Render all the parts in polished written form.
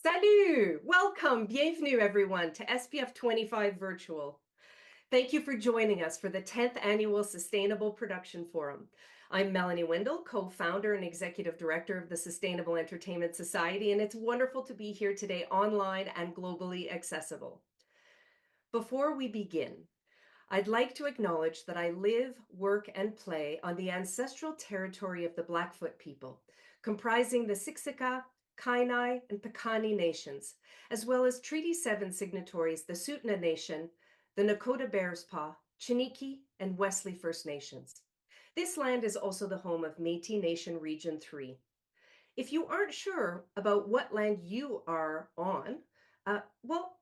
Salut! Welcome, bienvenue everyone to SPF25 Virtual. Thank you for joining us for the 10th Annual Sustainable Production Forum. I'm Melanie Windle, co-founder and executive director of the Sustainable Entertainment Society, and it's wonderful to be here today online and globally accessible. Before we begin, I'd like to acknowledge that I live, work, and play on the ancestral territory of the Blackfoot people, comprising the Siksika, Kainai, and Piikani nations, as well as Treaty 7 signatories, the Tsuut'ina Nation, the Nakota Bearspaw, Chiniki, and Wesley First Nations. This land is also the home of Métis Nation Region 3. If you aren't sure about what land you are on,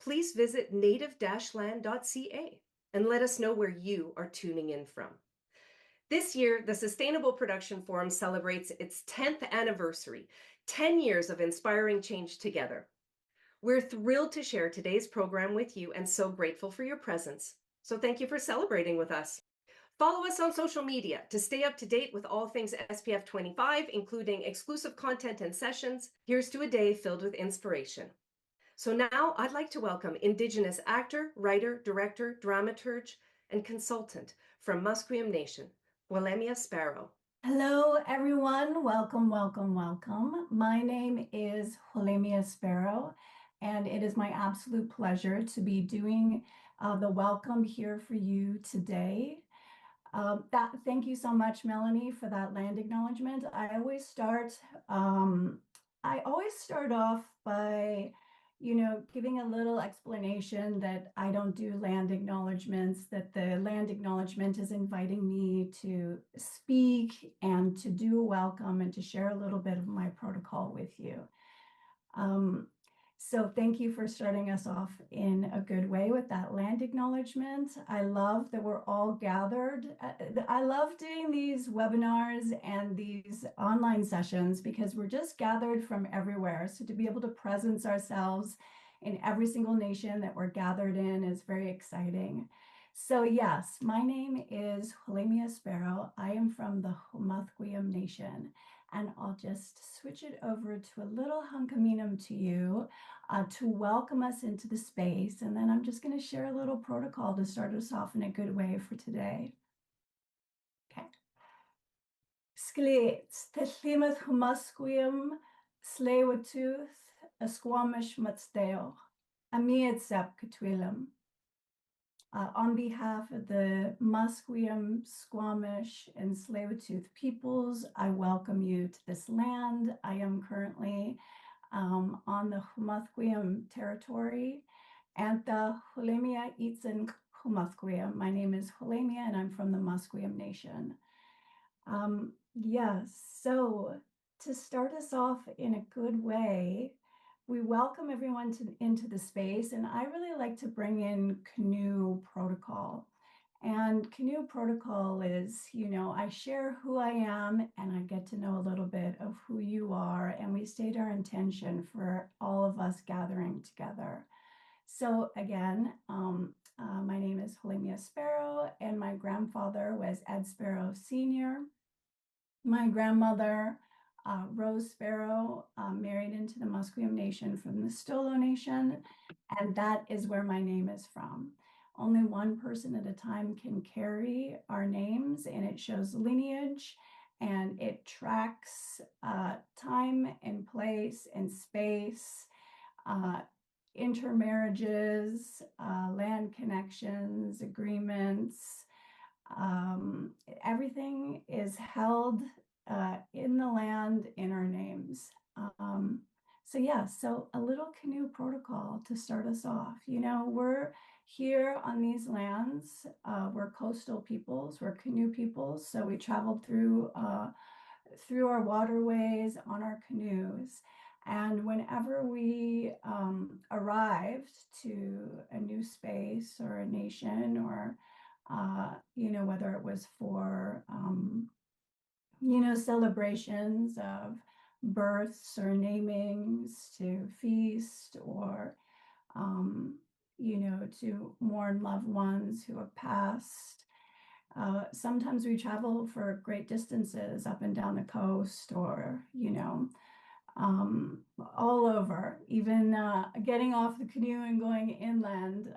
please visit native-land.ca and let us know where you are tuning in from. This year, the Sustainable Production Forum celebrates its 10th anniversary, 10 years of inspiring change together. We're thrilled to share today's program with you and so grateful for your presence. So thank you for celebrating with us. Follow us on social media to stay up to date with all things SPF25, including exclusive content and sessions. Here's to a day filled with inspiration. So now I'd like to welcome Indigenous actor, writer, director, dramaturge, and consultant from Musqueam Nation, Quelemia Sparrow. Hello, everyone. Welcome, welcome, welcome. My name is Quelemia Sparrow, and it is my absolute pleasure to be doing the welcome here for you today. Thank you so much, Melanie, for that land acknowledgement. I always start off by giving a little explanation that I don't do land acknowledgements, that the land acknowledgement is inviting me to speak and to do a welcome and to share a little bit of my protocol with you. So thank you for starting us off in a good way with that land acknowledgement. I love that we're all gathered. I love doing these webinars and these online sessions because we're just gathered from everywhere. So to be able to presence ourselves in every single nation that we're gathered in is very exciting. So yes, my name is Quelemia Sparrow. I am from the Musqueam Nation. And I'll just switch it over to a little hunkaminam to you to welcome us into the space. And then I'm just going to share a little protocol to start us off in a good way for today. Okay. Skleets, Teshlimath Humusqueam, Slewatuth, a Squamish Mutsteo, Amietsep Katwilam. On behalf of the Musqueam, Squamish, and Tsleil-Waututh peoples, I welcome you to this land. I am currently on the Musqueam territory, and the Quelemia Itzen Musqueam. My name is Quelemia, and I'm from the Musqueam Nation. Yes, so to start us off in a good way, we welcome everyone into the space, and I really like to bring in canoe protocol. And canoe protocol is, I share who I am and I get to know a little bit of who you are, and we state our intention for all of us gathering together. So again, my name is Quelemia Sparrow, and my grandfather was Ed Sparrow Sr. My grandmother, Rose Sparrow, married into the Musqueam Nation from the Stolo Nation, and that is where my name is from. Only one person at a time can carry our names, and it shows lineage, and it tracks time and place and space, intermarriages, land connections, agreements. Everything is held in the land in our names. So a little canoe protocol to start us off. We're here on these lands. We're coastal peoples, we're canoe peoples. So we traveled through our waterways on our canoes. And whenever we arrived to a new space or a nation, or whether it was for celebrations of births or namings, to feast, or to mourn loved ones who have passed. Sometimes we travel for great distances up and down the coast, or all over, even getting off the canoe and going inland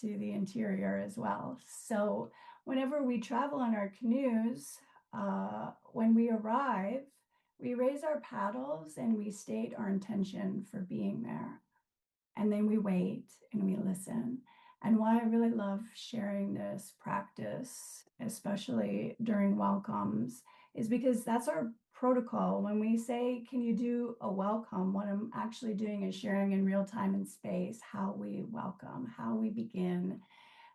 to the interior as well. So whenever we travel on our canoes, when we arrive, we raise our paddles and we state our intention for being there. And then we wait and we listen. And why I really love sharing this practice, especially during welcomes, is because that's our protocol. When we say, can you do a welcome? What I'm actually doing is sharing in real time and space how we welcome, how we begin,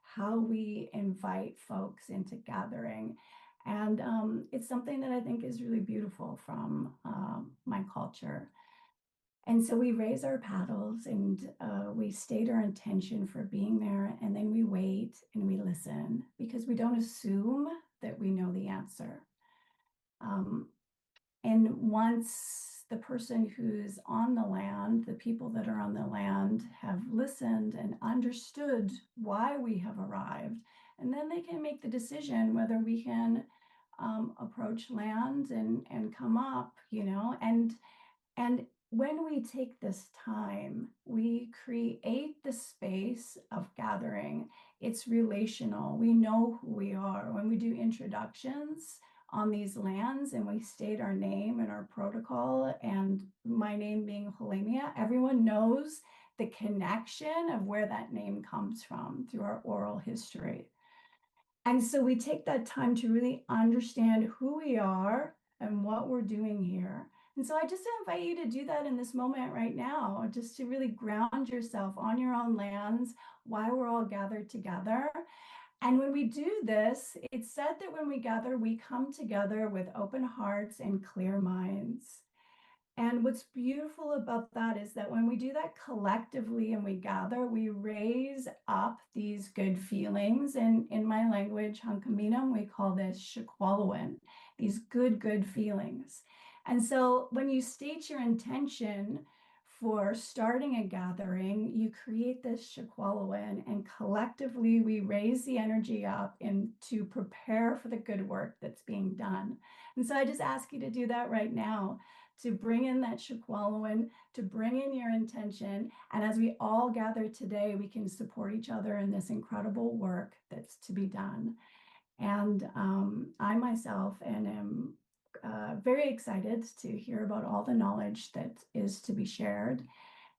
how we invite folks into gathering. And it's something that I think is really beautiful from my culture. And so we raise our paddles and we state our intention for being there. And then we wait and we listen because we don't assume that we know the answer. And once the person who's on the land, the people that are on the land have listened and understood why we have arrived, and then they can make the decision whether we can approach land and come up, and when we take this time, we create the space of gathering. It's relational. We know who we are. When we do introductions on these lands and we state our name and our protocol, and my name being Quelemia, everyone knows the connection of where that name comes from through our oral history. And so we take that time to really understand who we are and what we're doing here. And so I just invite you to do that in this moment right now, just to really ground yourself on your own lands, why we're all gathered together. And when we do this, it's said that when we gather, we come together with open hearts and clear minds. And what's beautiful about that is that when we do that collectively and we gather, we raise up these good feelings. And in my language, Hunkaminam, we call this shakwalawan, these good feelings. And so when you state your intention for starting a gathering, you create this shakwalawan, and collectively we raise the energy up and to prepare for the good work that's being done. And so I just ask you to do that right now, to bring in that shakwalawan, to bring in your intention. And as we all gather today, we can support each other in this incredible work that's to be done. And I myself am very excited to hear about all the knowledge that is to be shared.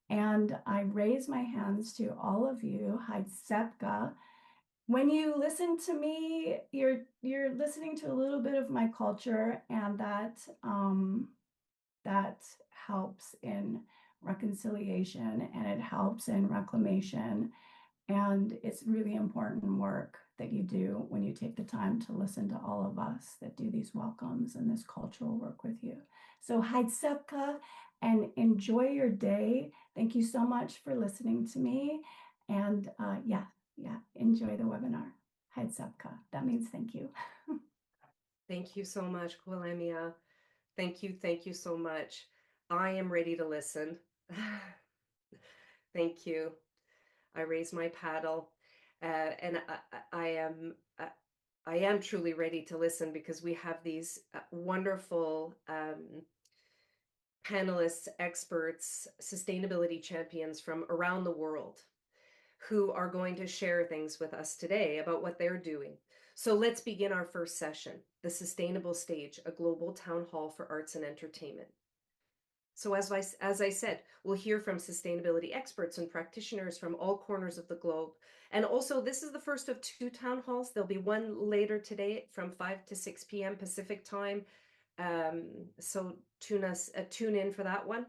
And I raise my hands to all of you, Haitsepka. When you listen to me, you're listening to a little bit of my culture, and that helps in reconciliation and it helps in reclamation. And it's really important work that you do when you take the time to listen to all of us that do these welcomes and this cultural work with you. So Haitsepka, and enjoy your day. Thank you so much for listening to me. And enjoy the webinar. Haitsepka, that means thank you. Thank you so much, Quelemia. Thank you so much. I am ready to listen. Thank you. I raise my paddle, and I am truly ready to listen because we have these wonderful panelists, experts, sustainability champions from around the world who are going to share things with us today about what they're doing. So let's begin our first session, The Sustainable Stage, a Global Town Hall for Arts and Entertainment. So as I said, we'll hear from sustainability experts and practitioners from all corners of the globe. And also, this is the first of 2 town halls. There'll be one later today from 5 to 6 p.m. Pacific time. So tune in for that one.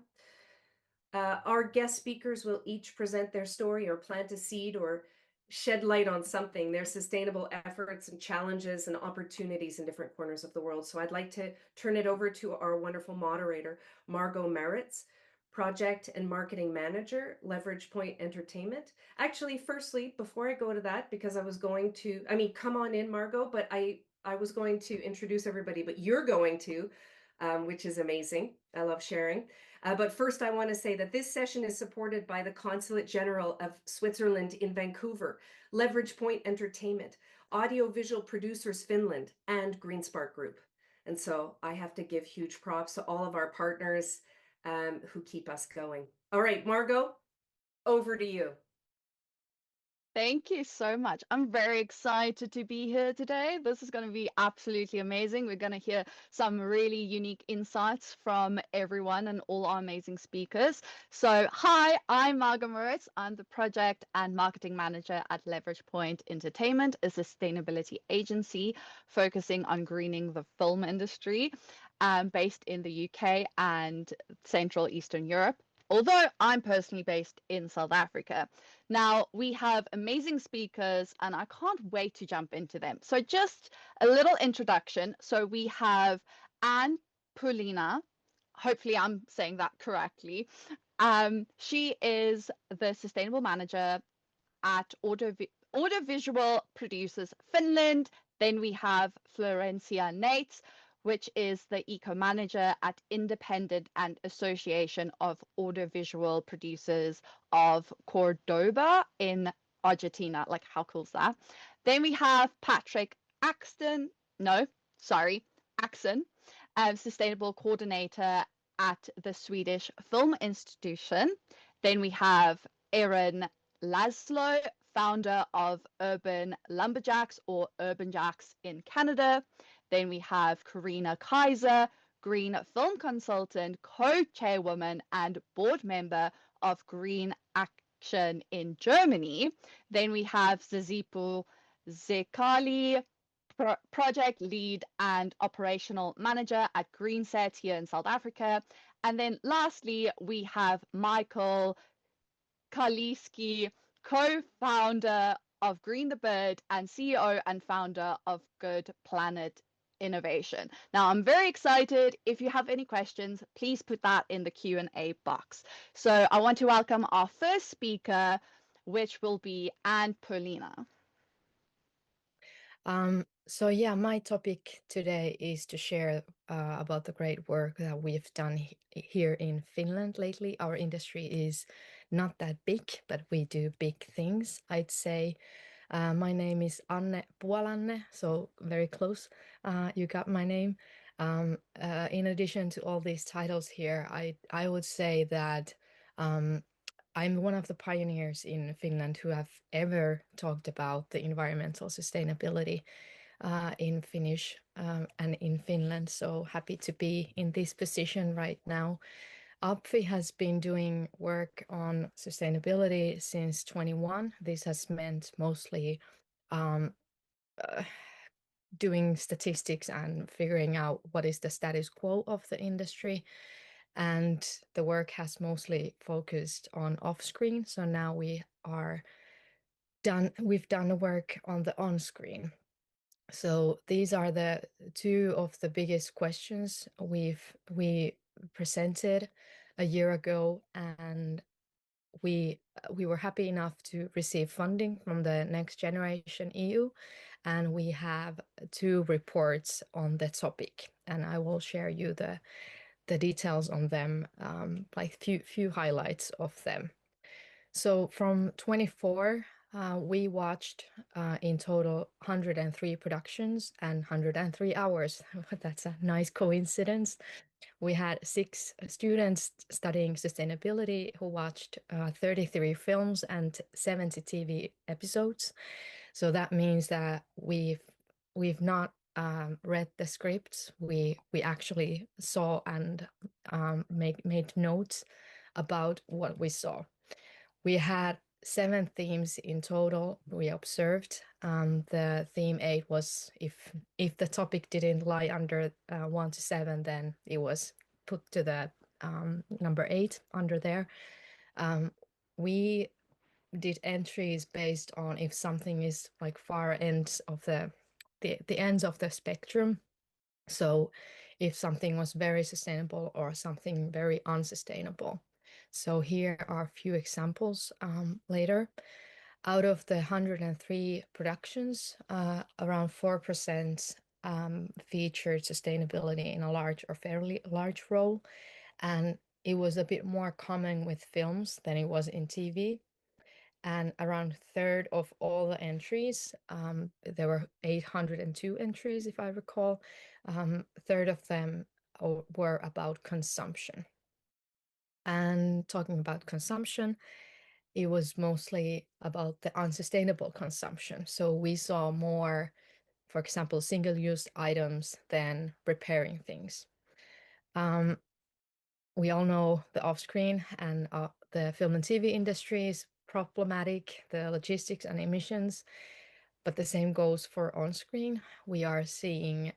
Our guest speakers will each present their story or plant a seed or shed light on something, their sustainable efforts and challenges and opportunities in different corners of the world. So I'd like to turn it over to our wonderful moderator, Margot Maritz, Project and Marketing Manager, Leverage Point Entertainment. Actually, firstly, before I go to that, because come on in, Margot, but I was going to introduce everybody, but you're going to, which is amazing. I love sharing. But first, I want to say that this session is supported by the Consulate General of Switzerland in Vancouver, Leverage Point Entertainment, Audiovisual Producers Finland, and Green Spark Group. And so I have to give huge props to all of our partners who keep us going. All right, Margot, over to you. Thank you so much. I'm very excited to be here today. This is going to be absolutely amazing. We're going to hear some really unique insights from everyone and all our amazing speakers. So, hi, I'm Margot Moritz. I'm the project and marketing manager at Leverage Point Entertainment, a sustainability agency focusing on greening the film industry, based in the UK and Central Eastern Europe. Although I'm personally based in South Africa. Now, we have amazing speakers, and I can't wait to jump into them. So just a little introduction. So we have Anne Puolanne. Hopefully I'm saying that correctly. She is the sustainable manager at Audiovisual Producers Finland. Then we have Florencia Nates, which is the eco manager at Independent and Association of Audiovisual Producers of Cordoba in Argentina. Like, how cool is that? Then we have Patrick Axton. No, sorry, Axon, sustainable coordinator at the Swedish Film Institution. Then we have Erin Laszlo, founder of Urban Lumberjacks or Urban Jacks in Canada. Then we have Karina Kaiser, Green Film Consultant, co-chairwoman and board member of Green Action in Germany. Then we have Zazipo Zekali, project lead and operational manager at Greenset here in South Africa. And then lastly, we have Michael Kaliski, co-founder of Green the Bird and CEO and founder of Good Planet Innovation. Now, I'm very excited. If you have any questions, please put that in the Q&A box. So I want to welcome our first speaker, which will be Anne Puolanne. So yeah, my topic today is to share about the great work that we've done here in Finland lately. Our industry is not that big, but we do big things, I'd say. My name is Anne Puolanne, so very close. You got my name. In addition to all these titles here, I would say that I'm one of the pioneers in Finland who have ever talked about the environmental sustainability in Finnish and in Finland. So happy to be in this position right now. APFI has been doing work on sustainability since 21. This has meant mostly doing statistics and figuring out what is the status quo of the industry. And the work has mostly focused on off-screen. So now we've done the work on the on-screen. So these are the two of the biggest questions we presented a year ago, and we were happy enough to receive funding from the Next Generation EU, and we have two reports on the topic, and I will share you the details on them, like few highlights of them. So from 24, we watched in total 103 productions and 103 hours. That's a nice coincidence. We had 6 students studying sustainability who watched 33 films and 70 TV episodes. So that means that we've not read the scripts. We actually saw and made notes about what we saw. We had 7 themes in total we observed. The theme 8 was if the topic didn't lie under 1 to 7, then it was put to the number 8 under there. We did entries based on if something is like far ends of the ends of the spectrum. So if something was very sustainable or something very unsustainable. So here are a few examples later. Out of the 103 productions, around 4% featured sustainability in a large or fairly large role. And it was a bit more common with films than it was in TV. And around a third of all the entries, there were 802 entries, if I recall, a third of them were about consumption. And talking about consumption, it was mostly about the unsustainable consumption. So we saw more, for example, single-use items than repairing things. We all know the off-screen and the film and TV industry is problematic, the logistics and emissions, but the same goes for on-screen. We are showing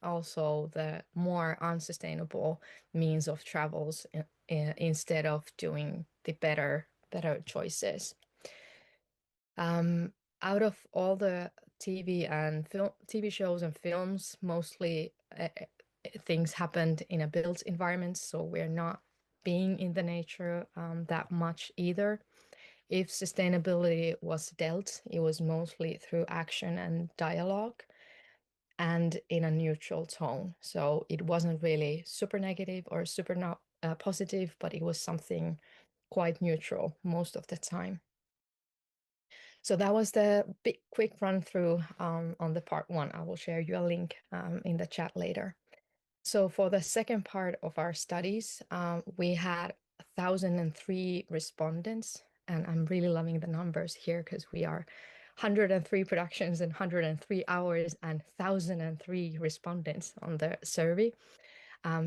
also the more unsustainable means of travels instead of doing the better choices. Out of all the TV shows and films, mostly things happened in a built environment, so we're not being in the nature that much either. If sustainability was dealt, it was mostly through action and dialogue and in a neutral tone. So it wasn't really super negative or super not positive, but it was something quite neutral most of the time. So that was the big quick run through on the part one. I will share you a link in the chat later. So for the second part of our studies, we had 1,003 respondents, and I'm really loving the numbers here because we are 103 productions in 103 hours and 1,003 respondents on the survey.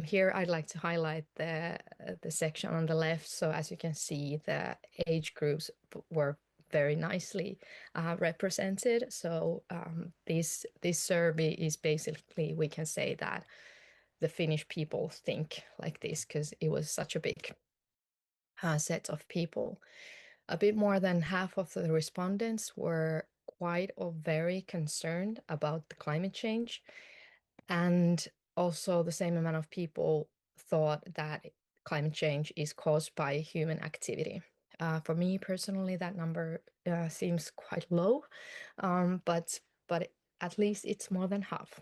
Here I'd like to highlight the section on the left. So as you can see, the age groups were very nicely represented. So this survey is basically, we can say that the Finnish people think like this because it was such a big set of people. A bit more than half of the respondents were quite or very concerned about the climate change, and also the same amount of people thought that climate change is caused by human activity. For me personally, that number seems quite low, but at least it's more than half.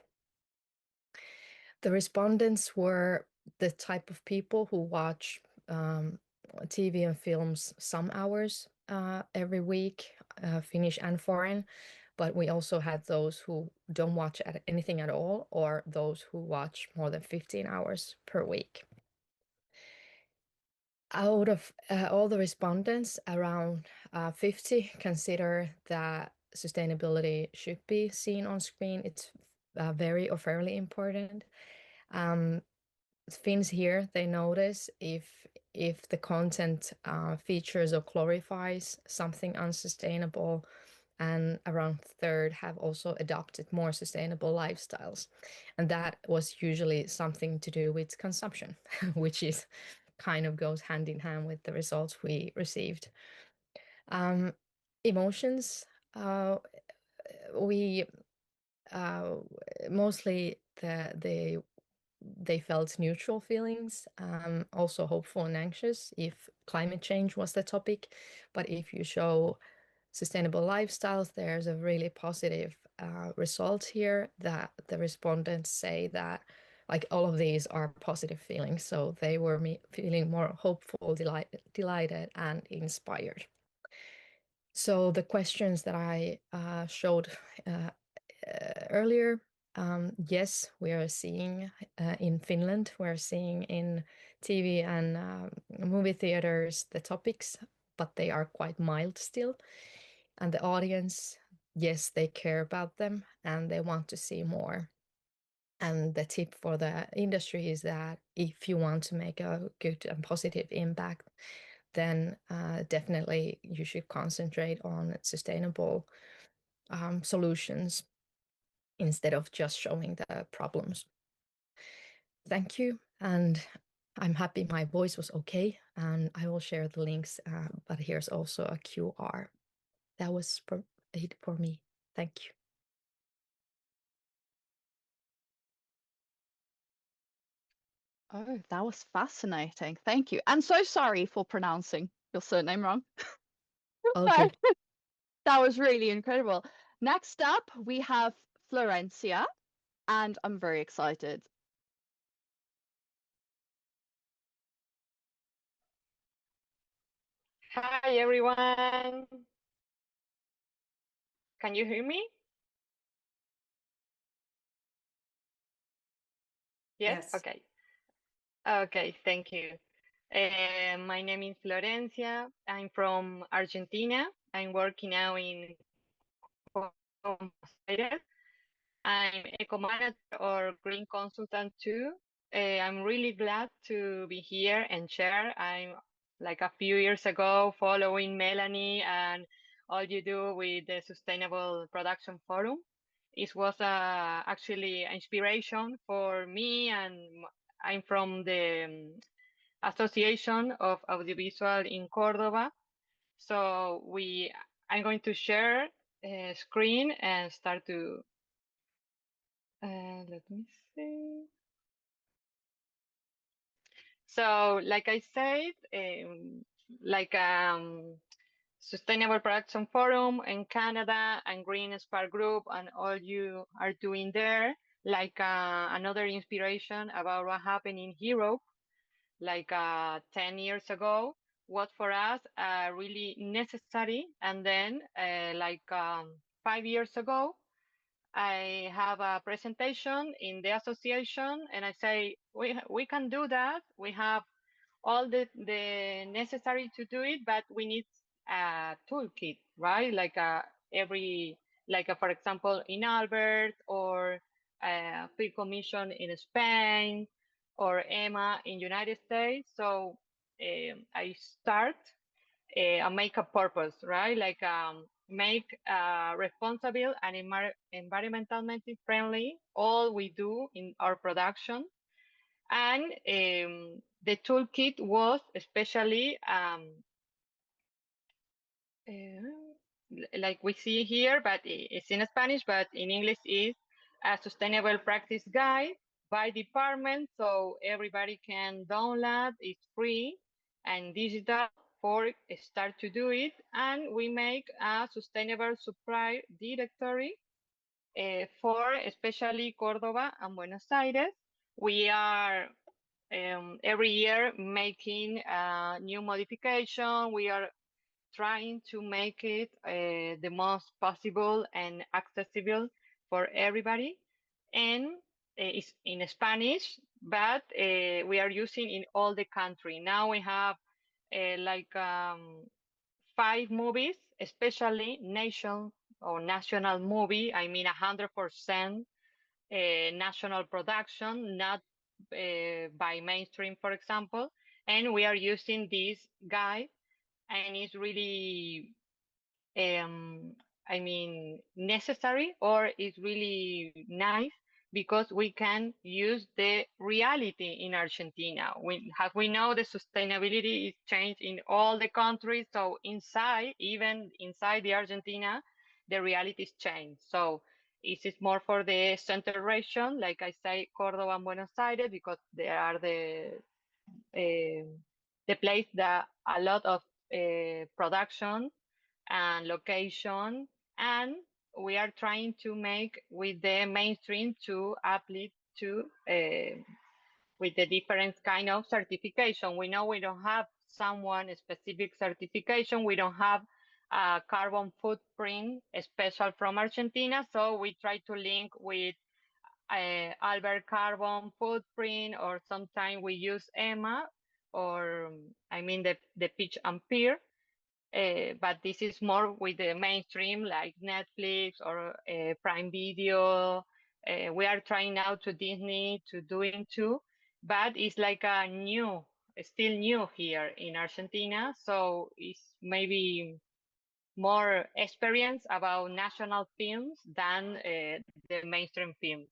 The respondents were the type of people who watch TV and films some hours every week, Finnish and foreign, but we also had those who don't watch anything at all, or those who watch more than 15 hours per week. Out of all the respondents, around 50 consider that sustainability should be seen on screen. It's very or fairly important. Finns here, they notice if the content features or glorifies something unsustainable, and around a third have also adopted more sustainable lifestyles. And that was usually something to do with consumption, which is kind of goes hand in hand with the results we received. Emotions, we mostly they felt neutral feelings, also hopeful and anxious if climate change was the topic. But if you show sustainable lifestyles, there's a really positive result here that the respondents say that like all of these are positive feelings. So they were feeling more hopeful, delighted and inspired. So the questions that I showed earlier, yes, we are seeing in Finland, we're seeing in TV and movie theaters the topics, but they are quite mild still. And the audience, yes, they care about them and they want to see more. And the tip for the industry is that if you want to make a good and positive impact, then definitely you should concentrate on sustainable solutions instead of just showing the problems. Thank you. And I'm happy my voice was okay, and I will share the links, but here's also a QR. That was it for me. Thank you. Oh, that was fascinating. Thank you. I'm so sorry for pronouncing your surname wrong. Okay. That was really incredible. Next up, we have Florencia, and I'm very excited. Hi everyone. Can you hear me? Yes? Yes. Okay. Okay, thank you. My name is Florencia. I'm from Argentina. I'm working now in Buenos Aires. I'm eco-manager or green consultant too. I'm really glad to be here and share. I'm like a few years ago following Melanie and all you do with the Sustainable Production Forum. It was actually inspiration for me, and I'm from the Association of Audiovisual in Córdoba. So I'm going to share a screen and start to let me see. So, like I said, like Sustainable Production Forum in Canada and Green Spark Group and all you are doing there, like another inspiration about what happened in Europe, like 10 years ago, was for us really necessary. And then, 5 years ago, I have a presentation in the association and I say, we can do that. We have all the necessary to do it, but we need a toolkit, right? For example, in Albert or Field Commission in Spain or EMA in United States. So I start and make a purpose, right? Make responsible and environmentally friendly all we do in our production. And the toolkit was especially like we see here, but it's in Spanish, but in English is a sustainable practice guide by department, so everybody can download. It's free and digital for start to do it. And we make a sustainable supply directory for especially Cordoba and Buenos Aires. We are every year making a new modification. We are trying to make it the most possible and accessible for everybody. And it's in Spanish, but we are using in all the country. Now we have 5 movies, especially national movie. I mean 100% national production, not by mainstream, for example. And we are using this guide, and it's really, necessary, or it's really nice because we can use the reality in Argentina. We know the sustainability is changed in all the countries. So even inside the Argentina, the reality is changed. So it is more for the center region, like I say, Cordoba and Buenos Aires, because they are the place that a lot of production and location, and we are trying to make with the mainstream to uplift to with the different kind of certification. We know we don't have someone specific certification. We don't have a carbon footprint special from Argentina, so we try to link with Albert carbon footprint, or sometimes we use EMA, or the pitch and peer. But this is more with the mainstream, like Netflix or Prime Video. We are trying now to Disney to doing too, but it's like still new here in Argentina. So it's maybe more experience about national films than the mainstream film.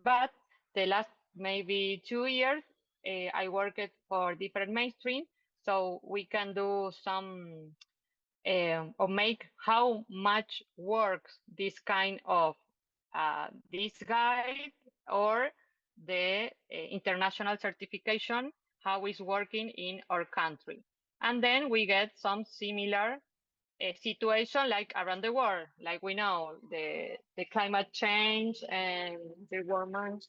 But the last maybe 2 years, I worked for different mainstream, so we can do some or make how much works this kind of this guide or the international certification, how is working in our country. And then we get some similar situation like around the world, like we know the climate change and the warming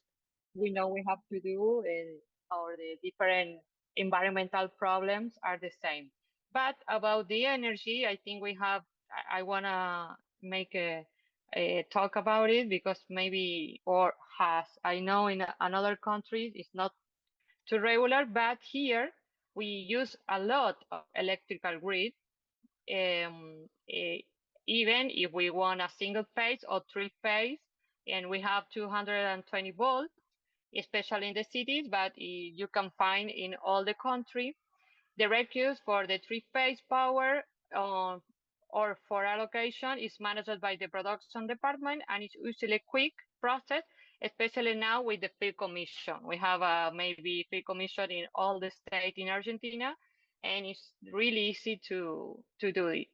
we know we have to do, or the different environmental problems are the same. But about the energy, I think I want to make a talk about it, because maybe, or has, I know in another countries, it's not too regular, but here we use a lot of electrical grid, even if we want a single phase or three phase, and we have 220 volts, especially in the cities, but you can find in all the country. The request for the three-phase power or for allocation is managed by the production department, and it's usually a quick process, especially now with the field commission. We have maybe field commission in all the states in Argentina, and it's really easy to do it.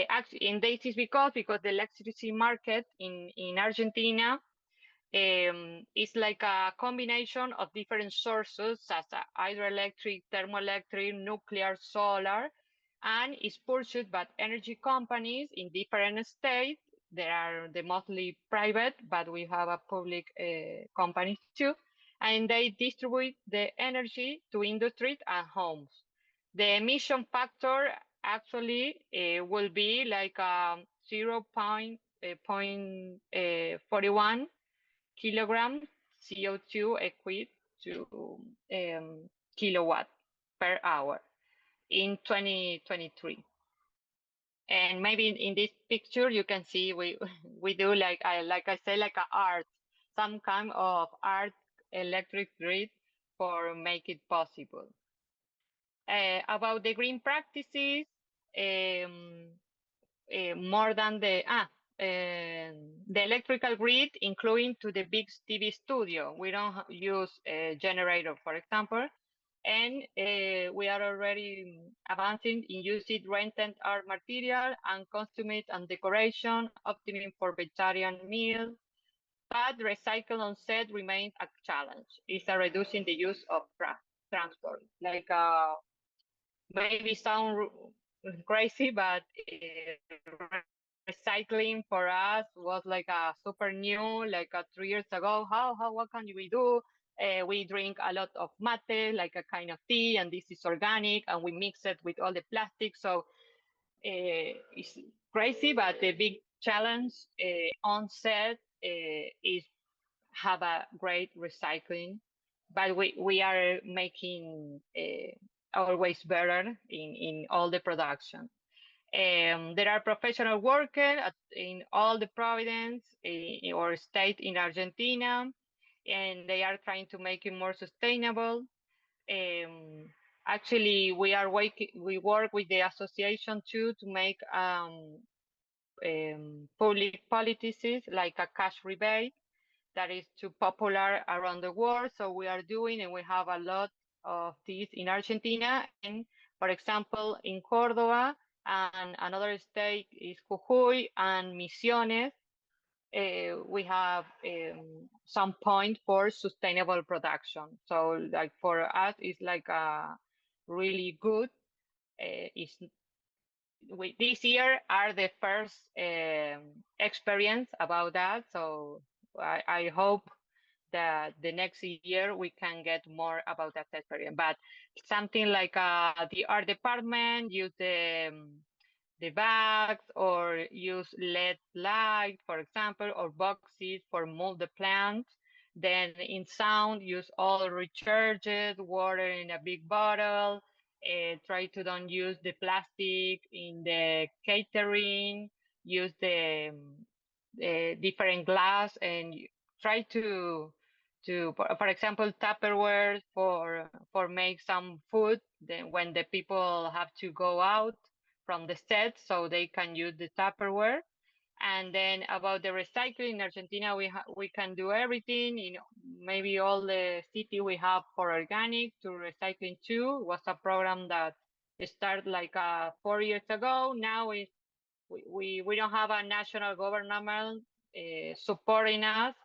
Actually, and this is because the electricity market in Argentina it's like a combination of different sources, such as hydroelectric, thermoelectric, nuclear, solar, and is pursued by energy companies in different states. There are the mostly private, but we have a public companies too, and they distribute the energy to industries and homes. The emission factor actually will be like 0.41 kilogram CO2 equate to kilowatt per hour in 2023. And maybe in this picture you can see we do like I say like a art, some kind of art electric grid for make it possible. About the green practices, more than the electrical grid, including to the big TV studio. We don't use a generator, for example, and we are already advancing in using rented art material and costumes and decoration, optimizing for vegetarian meals. But recycle on set remains a challenge. It's reducing the use of transport. Like maybe sound crazy, but recycling for us was like a super new, like 3 years ago. What can we do? We drink a lot of mate, like a kind of tea, and this is organic, and we mix it with all the plastic. So it's crazy, but the big challenge on set is have a great recycling. But we are making always better in all the production. There are professional workers in all the province or state in Argentina, and they are trying to make it more sustainable. Actually, we work with the association too to make public policies like a cash rebate that is too popular around the world. So we are doing, and we have a lot of these in Argentina. And for example, in Córdoba, and another state is Jujuy and Misiones, we have some point for sustainable production. So like for us, it's like a really good. This year are the first experience about that. So I hope that the next year we can get more about that experience. But something like the art department use the bags, or use LED light, for example, or boxes for mold the plants. Then in sound, use all recharged water in a big bottle. Try to don't use the plastic in the catering. Use the different glass, and try to for example, Tupperware for make some food. Then when the people have to go out from the set, so they can use the Tupperware. And then about the recycling in Argentina, we can do everything. Maybe all the city we have for organic to recycling too was a program that started like 4 years ago. Now we don't have a national government supporting us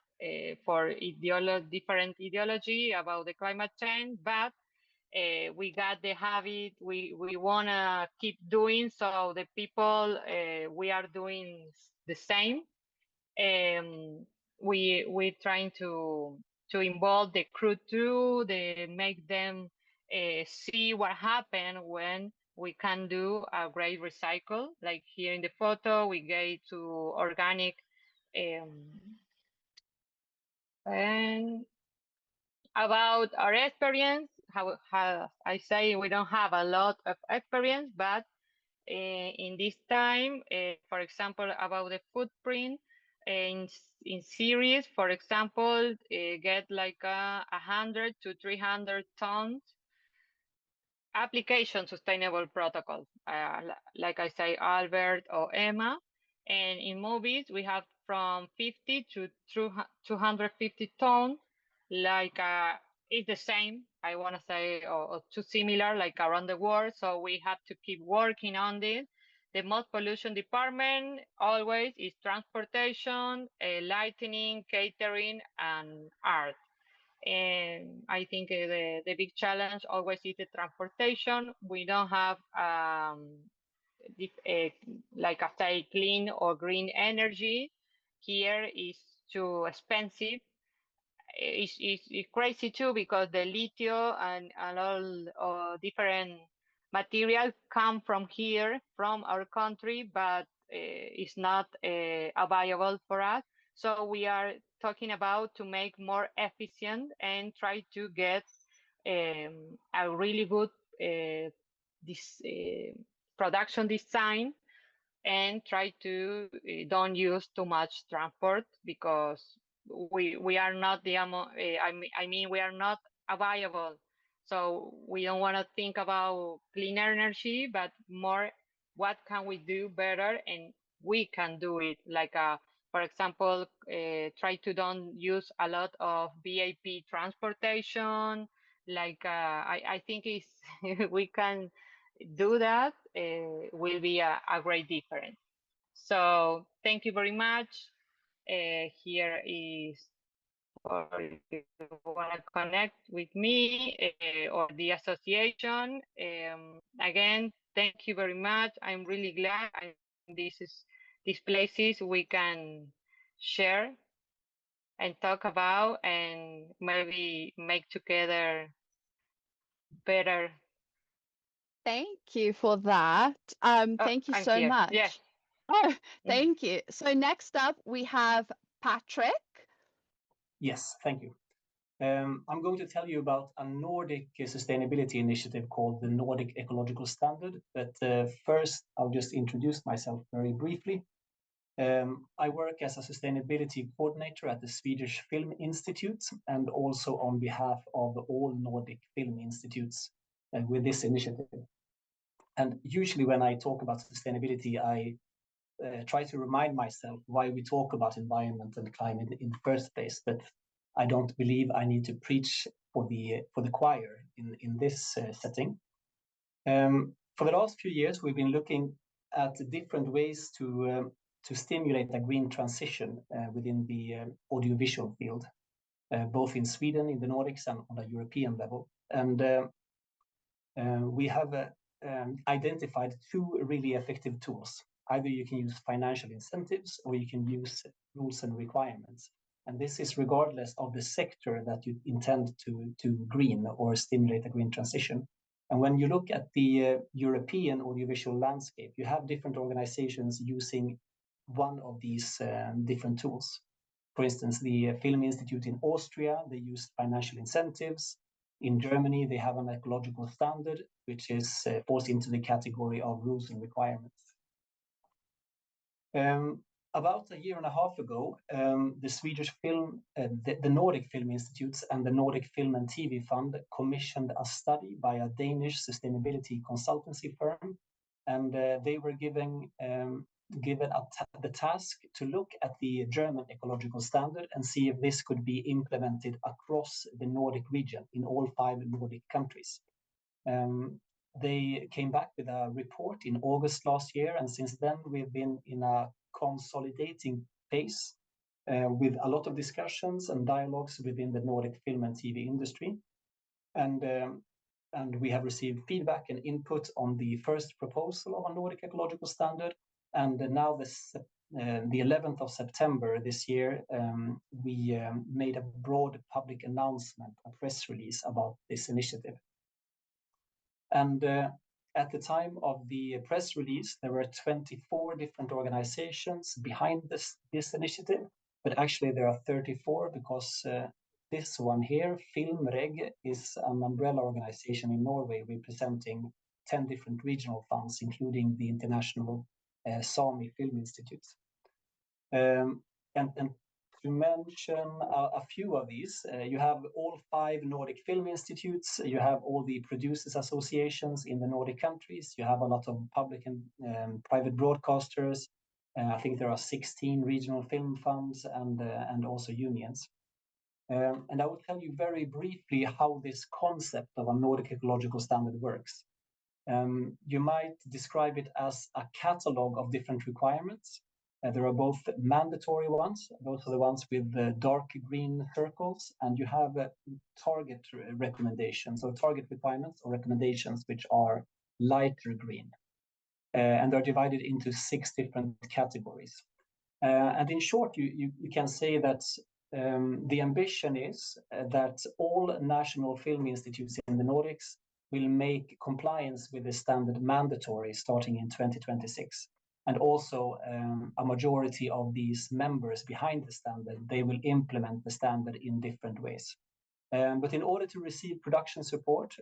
for different ideology about the climate change, but we got the habit. We want to keep doing, so the people we are doing the same. We trying to involve the crew too. They make them see what happened when we can do a great recycle. Like here in the photo, we get to organic and About our experience, how I say, we don't have a lot of experience, but in this time, for example, about the footprint in series, for example, get like 100 to 300 tons application sustainable protocols, like I say, Albert or Emma. And in movies, we have from 50 to 250 tons, like it's the same, I want to say, or too similar, like around the world. So we have to keep working on this. The most pollution department always is transportation, lighting, catering, and art. And I think the big challenge always is the transportation. We don't have like I say, clean or green energy. Here is too expensive. It's crazy too, because the lithium and all different materials come from here, from our country, but it's not available for us. So we are talking about to make more efficient and try to get a really good this production design, and try to don't use too much transport, because we are not the I mean we are not available. So we don't want to think about clean energy, but more what can we do better, and we can do it. Like for example, try to don't use a lot of VIP transportation. Like I think it's we can do that, will be a great difference. So thank you very much. Here is for if you want to connect with me or the association. Again, thank you very much. I'm really glad. These places we can share and talk about, and maybe make together better. Thank you for that. Thank you I'm so here. much. Yes. Oh, thank you. So next up we have Patrick. Yes, thank you. I'm going to tell you about a Nordic sustainability initiative called the Nordic Ecological Standard. But first, I'll just introduce myself very briefly. I work as a sustainability coordinator at the Swedish Film Institute, and also on behalf of all Nordic film institutes with this initiative. And usually when I talk about sustainability, I try to remind myself why we talk about environment and climate in the first place. But I don't believe I need to preach for the choir in this setting. For the last few years, we've been looking at different ways to stimulate a green transition within the audiovisual field, both in Sweden, in the Nordics, and on a European level. And we have identified two really effective tools. Either you can use financial incentives, or you can use rules and requirements. And this is regardless of the sector that you intend to green or stimulate a green transition. And when you look at the European audiovisual landscape, you have different organizations using one of these different tools. For instance, the Film Institute in Austria, they use financial incentives. In Germany, they have an ecological standard, which is falls into the category of rules and requirements. About a year and a half ago, the Swedish film, the Nordic Film Institutes and the Nordic Film and TV Fund commissioned a study by a Danish sustainability consultancy firm, and they were given the task to look at the German ecological standard and see if this could be implemented across the Nordic region in all 5 Nordic countries. They came back with a report in August last year, and since then we've been in a consolidating phase with a lot of discussions and dialogues within the Nordic film and TV industry. And we have received feedback and input on the first proposal of a Nordic ecological standard. And now the 11th of September this year, we made a broad public announcement, a press release about this initiative. And at the time of the press release, there were 24 different organizations behind this initiative, but actually there are 34 because this one here, Filmreg, is an umbrella organization in Norway representing 10 different regional funds, including the International Sami Film Institute. And to mention a few of these, you have all 5 Nordic film institutes, you have all the producers associations in the Nordic countries, you have a lot of public and private broadcasters. I think there are 16 regional film funds and also unions. And I will tell you very briefly how this concept of a Nordic ecological standard works. You might describe it as a catalog of different requirements. There are both mandatory ones, those are the ones with the dark green circles, and you have target recommendations, or target requirements or recommendations, which are lighter green. And they're divided into 6 different categories. And in short, you can say that the ambition is that all national film institutes in the Nordics will make compliance with the standard mandatory starting in 2026. And also a majority of these members behind the standard, they will implement the standard in different ways. But in order to receive production support,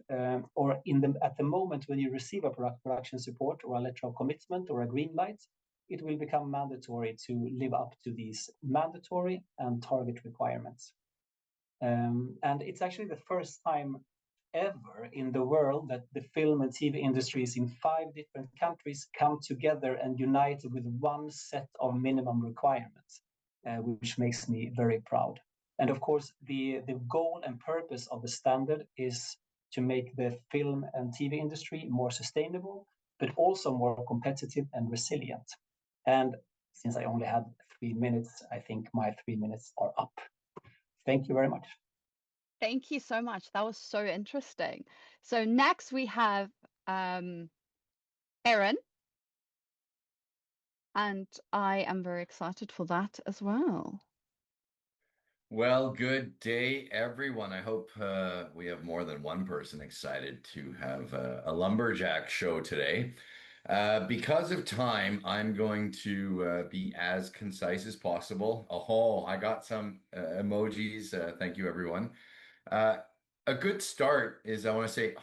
or at the moment when you receive a production support or a letter of commitment or a green light, it will become mandatory to live up to these mandatory and target requirements. And it's actually the first time ever in the world that the film and TV industries in 5 different countries come together and unite with one set of minimum requirements, which makes me very proud. And of course, the goal and purpose of the standard is to make the film and TV industry more sustainable, but also more competitive and resilient. And since I only had 3 minutes, I think my 3 minutes are up. Thank you very much. Thank you so much. That was so interesting. So next we have Erin, and I am very excited for that as well. Well, good day, everyone. I hope we have more than one person excited to have a lumberjack show today. Because of time, I'm going to be as concise as possible. Oh, I got some emojis. Thank you, everyone. A good start is I want to say,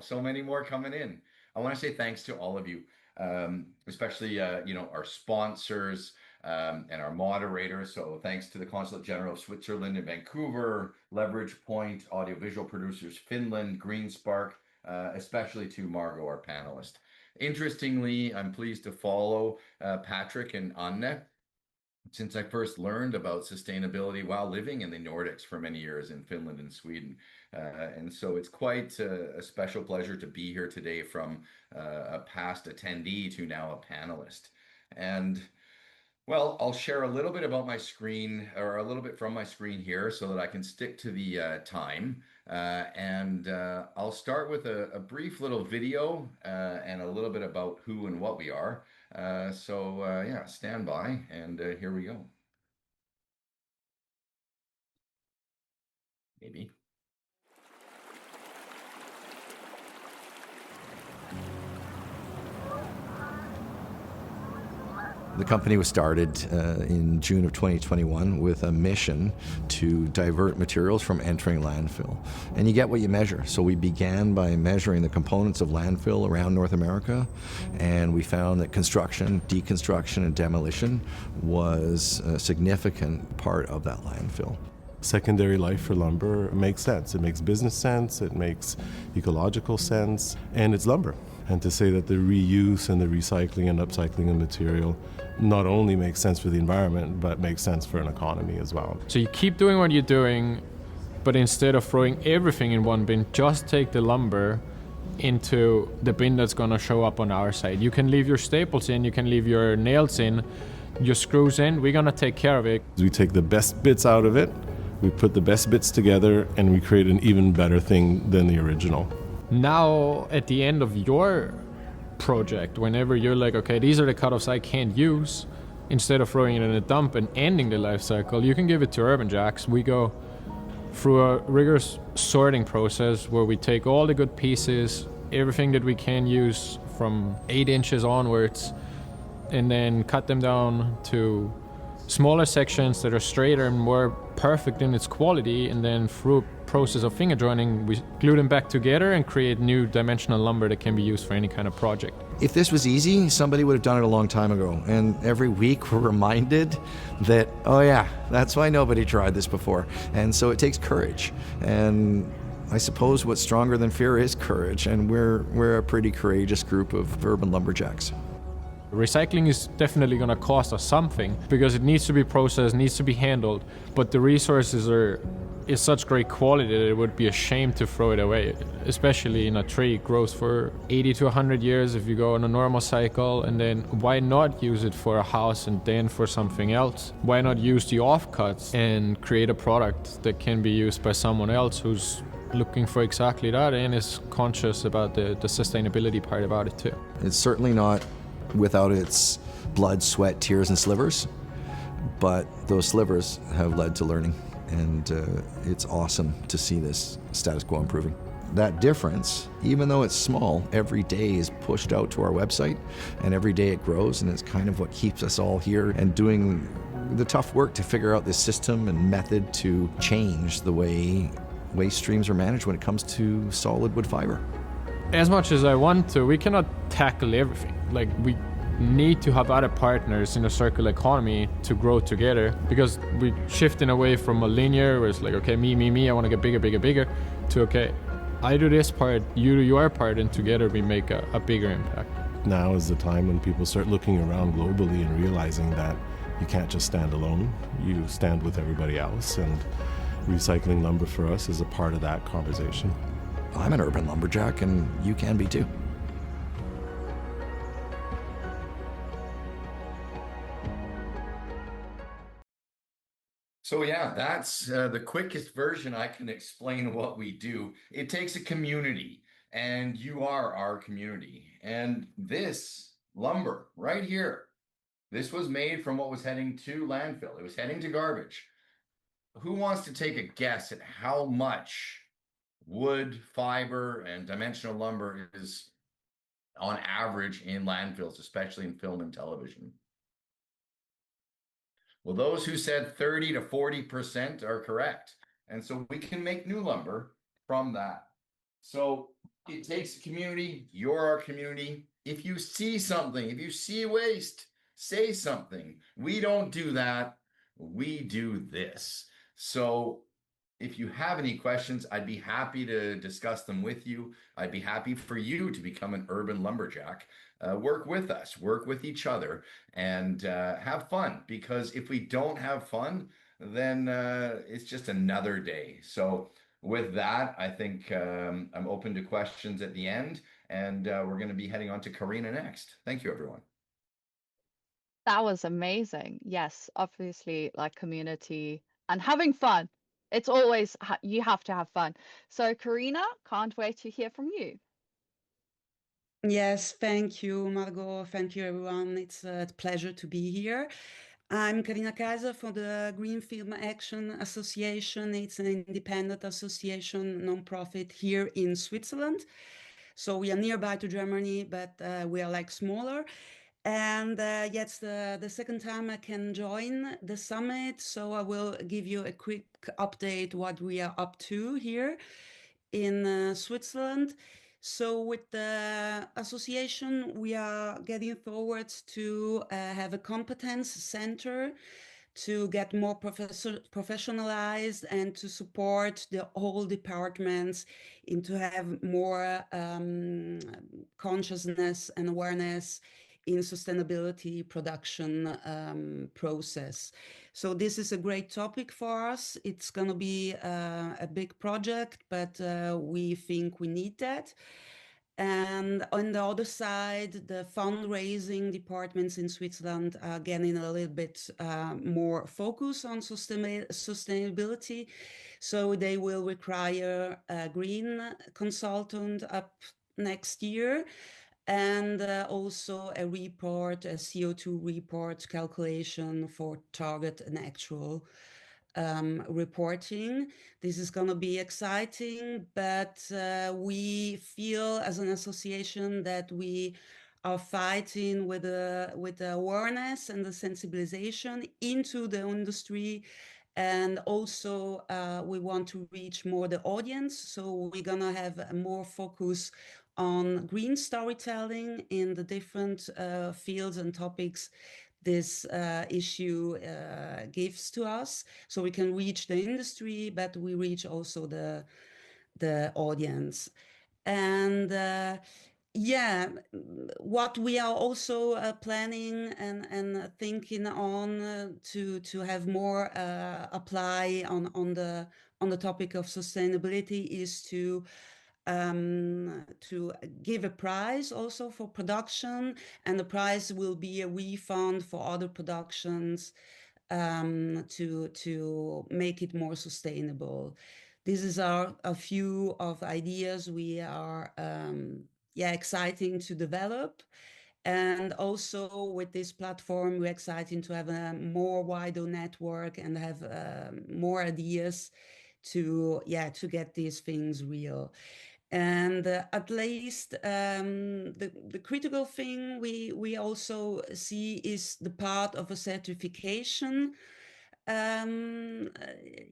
so many more coming in. I want to say thanks to all of you, especially our sponsors and our moderators. So thanks to the Consulate General of Switzerland in Vancouver, Leverage Point, Audiovisual Producers Finland, Green Spark, especially to Margot, our panelist. Interestingly, I'm pleased to follow Patrick and Anne since I first learned about sustainability while living in the Nordics for many years in Finland and Sweden. And so it's quite a special pleasure to be here today from a past attendee to now a panelist. And well, I'll share a little bit about my screen, or a little bit from my screen here so that I can stick to the time. And I'll start with a brief little video and a little bit about who and what we are. So yeah, stand by, and here we go. Maybe. The company was started in June of 2021 with a mission to divert materials from entering landfill. And you get what you measure. So we began by measuring the components of landfill around North America, and we found that construction, deconstruction, and demolition was a significant part of that landfill. Secondary life for lumber makes sense. It makes business sense, it makes ecological sense, and it's lumber. And to say that the reuse and the recycling and upcycling of material not only makes sense for the environment, but makes sense for an economy as well. So you keep doing what you're doing, but instead of throwing everything in one bin, just take the lumber into the bin that's going to show up on our side. You can leave your staples in, you can leave your nails in, your screws in, we're going to take care of it. We take the best bits out of it, we put the best bits together, and we create an even better thing than the original. Now, at the end of your project, whenever you're like, okay, these are the cutoffs I can't use, instead of throwing it in a dump and ending the life cycle, you can give it to Urban Jacks. We go through a rigorous sorting process where we take all the good pieces, everything that we can use from 8 inches onwards, and then cut them down to smaller sections that are straighter and more perfect in its quality, and then through a process of finger joining, we glue them back together and create new dimensional lumber that can be used for any kind of project. If this was easy, somebody would have done it a long time ago. And every week we're reminded that, oh yeah, that's why nobody tried this before. And so it takes courage. And I suppose what's stronger than fear is courage. And we're a pretty courageous group of urban lumberjacks. Recycling is definitely going to cost us something because it needs to be processed, needs to be handled, but the resources is such great quality that it would be a shame to throw it away, especially in a tree. It grows for 80 to 100 years if you go on a normal cycle, and then why not use it for a house and then for something else? Why not use the offcuts and create a product that can be used by someone else who's looking for exactly that and is conscious about the sustainability part about it too? It's certainly not without its blood, sweat, tears, and slivers, but those slivers have led to learning, and it's awesome to see this status quo improving. That difference, even though it's small, every day is pushed out to our website, and every day it grows, and it's kind of what keeps us all here and doing the tough work to figure out this system and method to change the way waste streams are managed when it comes to solid wood fiber. As much as I want to, we cannot tackle everything. Like, we need to have other partners in a circular economy to grow together, because we're shifting away from a linear where it's like, okay, me, I want to get bigger, to, okay, I do this part, you do your part, and together we make a bigger impact. Now is the time when people start looking around globally and realizing that you can't just stand alone, you stand with everybody else, and recycling lumber for us is a part of that conversation. I'm an urban lumberjack, and you can be too. So yeah, that's the quickest version I can explain what we do. It takes a community, and you are our community. And this lumber right here, this was made from what was heading to landfill. It was heading to garbage. Who wants to take a guess at how much wood, fiber, and dimensional lumber is on average in landfills, especially in film and television? Well, those who said 30 to 40% are correct. And so we can make new lumber from that. So it takes a community. You're our community. If you see something, if you see waste, say something. We don't do that. We do this. So if you have any questions, I'd be happy to discuss them with you. I'd be happy for you to become an urban lumberjack. Work with us, work with each other, and have fun. Because if we don't have fun, then it's just another day. So with that, I think I'm open to questions at the end, and we're going to be heading on to Karina next. Thank you, everyone. That was amazing. Yes, obviously, like community and having fun. It's always, you have to have fun. So, Karina, can't wait to hear from you. Yes, thank you, Margot. Thank you, everyone. It's a pleasure to be here. I'm Karina Kaiser for the Green Film Action Association. It's an independent association, non-profit here in Switzerland. So we are nearby to Germany, but we are like smaller. And it's the second time I can join the summit. So I will give you a quick update what we are up to here in Switzerland. So with the association, we are getting forward to have a competence center to get more professionalized and to support the whole departments and to have more consciousness and awareness in sustainability production process. So this is a great topic for us. It's going to be a big project, but we think we need that. And on the other side, the fundraising departments in Switzerland are getting a little bit more focus on sustainability. So they will require a green consultant up next year, and also a report, a CO2 report calculation for target and actual reporting. This is going to be exciting, but we feel as an association that we are fighting with the awareness and the sensibilization into the industry. And also we want to reach more the audience. So we're gonna have more focus on green storytelling in the different fields and topics this issue gives to us. So we can reach the industry, but we reach also the audience. And yeah, what we are also planning and thinking on to have more apply on the topic of sustainability is to give a prize also for production, and the prize will be a refund for other productions to make it more sustainable. This is a few of ideas we are exciting to develop. And also with this platform, we're excited to have a more wider network and have more ideas to get these things real. And at least the critical thing we also see is the part of a certification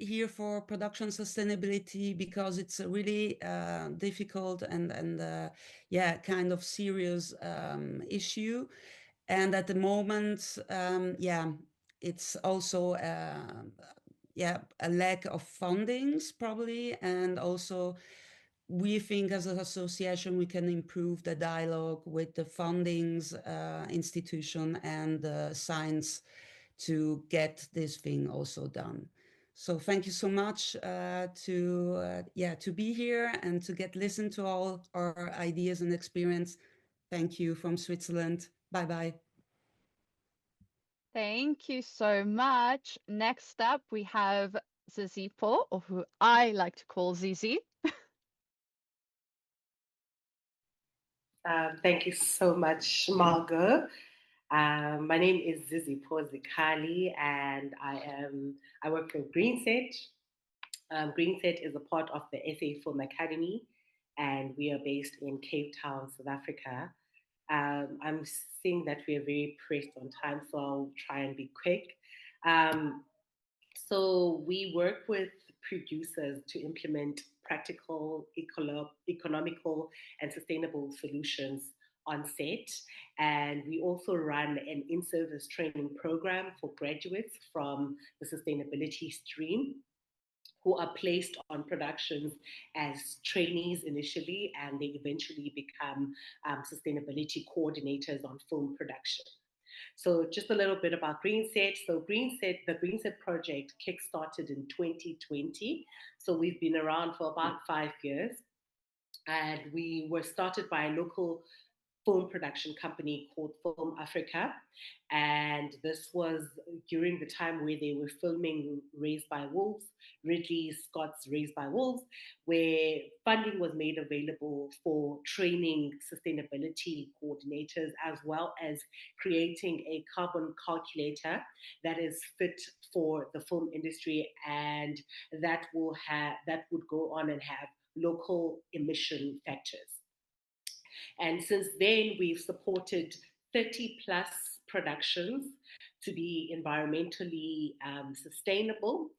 here for production sustainability, because it's a really difficult and kind of serious issue. And at the moment, it's also a lack of fundings probably, and also we think as an association we can improve the dialogue with the fundings institution and the science to get this thing also done. So thank you so much to be here and to listen to all our ideas and experience. Thank you from Switzerland. Bye bye. Thank you so much. Next up, we have Zizi Po, or who I like to call Zizi. Thank you so much, Margot. My name is Zizi Po Zikali, and I work for GreenSet. GreenSet is a part of the SA Film Academy, and we are based in Cape Town, South Africa. I'm seeing that we are very pressed on time, so I'll try and be quick. So we work with producers to implement practical, economical, and sustainable solutions on set. And we also run an in-service training program for graduates from the sustainability stream who are placed on productions as trainees initially, and they eventually become sustainability coordinators on film production. So just a little bit about GreenSet. So the GreenSet project kickstarted in 2020. So we've been around for about 5 years. And we were started by a local film production company called Film Africa. And this was during the time where they were filming Raised by Wolves, Ridley Scott's Raised by Wolves, where funding was made available for training sustainability coordinators, as well as creating a carbon calculator that is fit for the film industry, and that would go on and have local emission factors. And since then, we've supported 30 plus productions to be environmentally sustainable.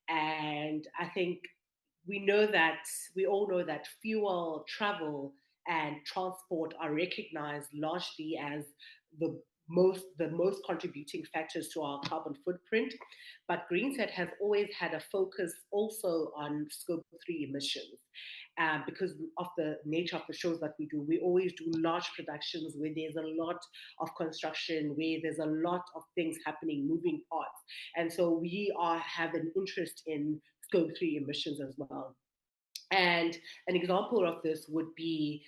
And I think we all know that fuel, travel, and transport are recognized largely as the most contributing factors to our carbon footprint. But GreenSet has always had a focus also on scope 3 emissions. Because of the nature of the shows that we do, we always do large productions where there's a lot of construction, where there's a lot of things happening, moving parts. And so we have an interest in scope 3 emissions as well. And an example of this would be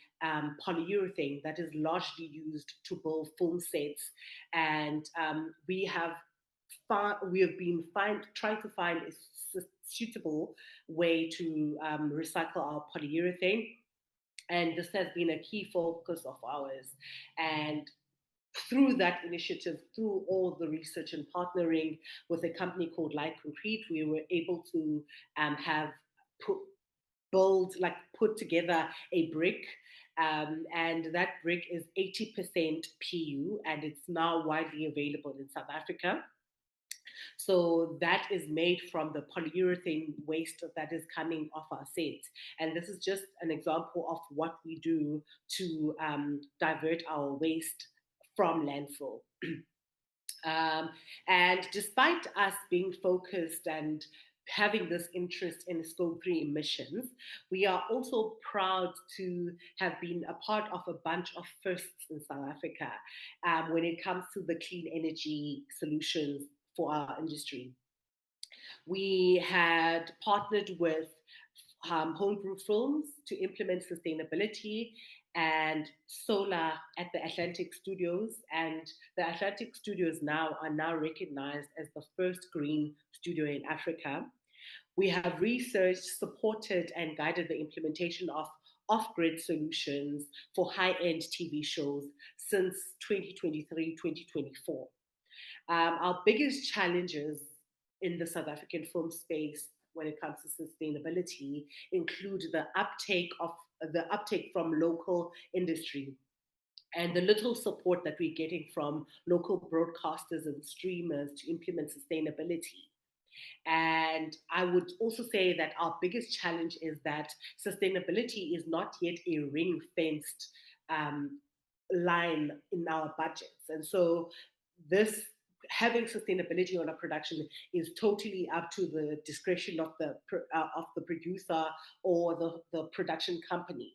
polyurethane that is largely used to build film sets. And we have been trying to find a suitable way to recycle our polyurethane. And this has been a key focus of ours. And through that initiative, through all the research and partnering with a company called Light Concrete, we were able to put together a brick And that brick is 80% PU, and it's now widely available in South Africa. So that is made from the polyurethane waste that is coming off our sets. And this is just an example of what we do to divert our waste from landfill. And despite us being focused and having this interest in scope 3 emissions, we are also proud to have been a part of a bunch of firsts in South Africa when it comes to the clean energy solutions for our industry. We had partnered with Homebrew Films to implement sustainability and solar at the Atlantic Studios. And the Atlantic Studios are now recognized as the first green studio in Africa. We have researched, supported, and guided the implementation of off-grid solutions for high-end TV shows since 2023, 2024. Our biggest challenges in the South African film space when it comes to sustainability include the uptake from local industry and the little support that we're getting from local broadcasters and streamers to implement sustainability. And I would also say that our biggest challenge is that sustainability is not yet a ring-fenced line in our budgets. And so this having sustainability on a production is totally up to the discretion of the producer or the production company.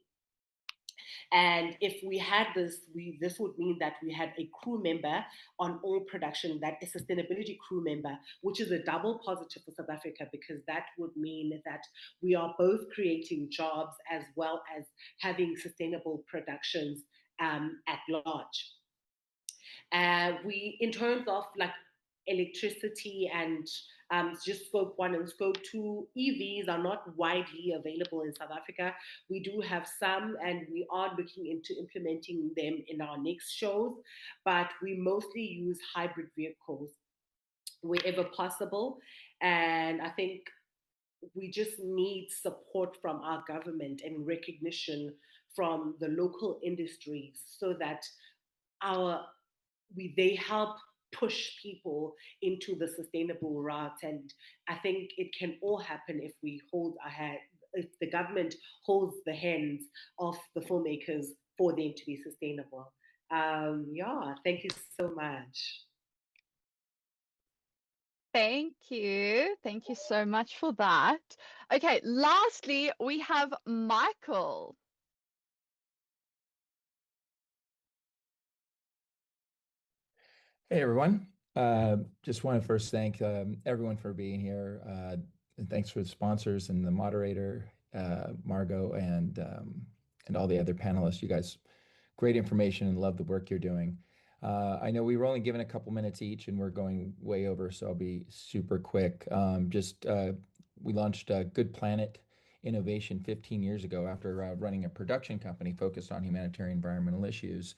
And if we had this, this would mean that we had a crew member on all production, that a sustainability crew member, which is a double positive for South Africa, because that would mean that we are both creating jobs as well as having sustainable productions at large. We, in terms of like electricity and just scope 1 and scope 2, EVs are not widely available in South Africa. We do have some, and we are looking into implementing them in our next shows, but we mostly use hybrid vehicles wherever possible. And I think we just need support from our government and recognition from the local industries so that they help push people into the sustainable route. And I think it can all happen if if the government holds the hands of the filmmakers for them to be sustainable. Thank you so much. Thank you. Thank you so much for that. Okay, lastly, we have Michael. Hey, everyone. Just want to first thank everyone for being here. And thanks for the sponsors and the moderator, Margot, and all the other panelists. You guys, great information and love the work you're doing. I know we were only given a couple minutes each and we're going way over, so I'll be super quick. We launched Good Planet Innovation 15 years ago after running a production company focused on humanitarian environmental issues,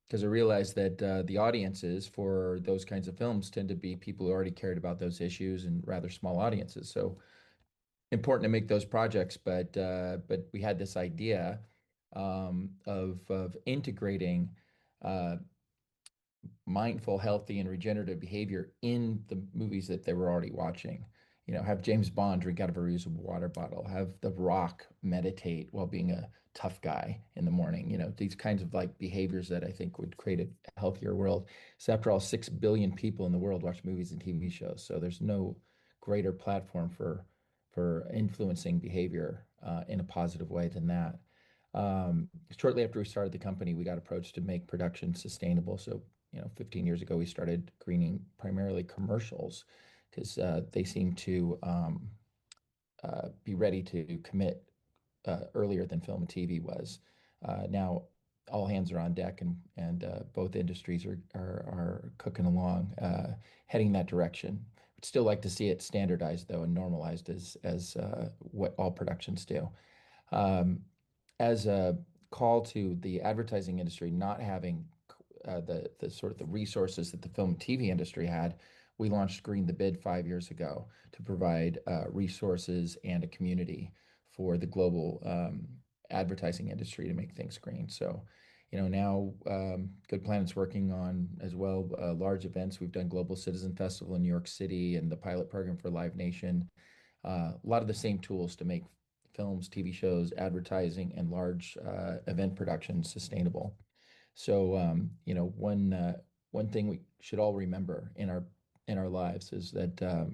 because I realized that the audiences for those kinds of films tend to be people who already cared about those issues and rather small audiences. So important to make those projects, but we had this idea of integrating mindful, healthy, and regenerative behavior in the movies that they were already watching. You know, have James Bond drink out of a reusable water bottle, have The Rock meditate while being a tough guy in the morning. You know, these kinds of like behaviors that I think would create a healthier world. So after all, 6 billion people in the world watch movies and TV shows. So there's no greater platform for influencing behavior in a positive way than that. Shortly after we started the company, we got approached to make production sustainable. So, 15 years ago, we started greening primarily commercials because they seem to be ready to commit earlier than film and TV was. Now, all hands are on deck, and both industries are cooking along, heading that direction. We'd still like to see it standardized, though, and normalized as what all productions do. As a call to the advertising industry not having the sort of the resources that the film and TV industry had, we launched Green the Bid 5 years ago to provide resources and a community for the global advertising industry to make things green. So, now Good Planet's working on as well large events. We've done Global Citizen Festival in New York City and the pilot program for Live Nation. A lot of the same tools to make films, TV shows, advertising, and large event productions sustainable. So, one thing we should all remember in our lives is that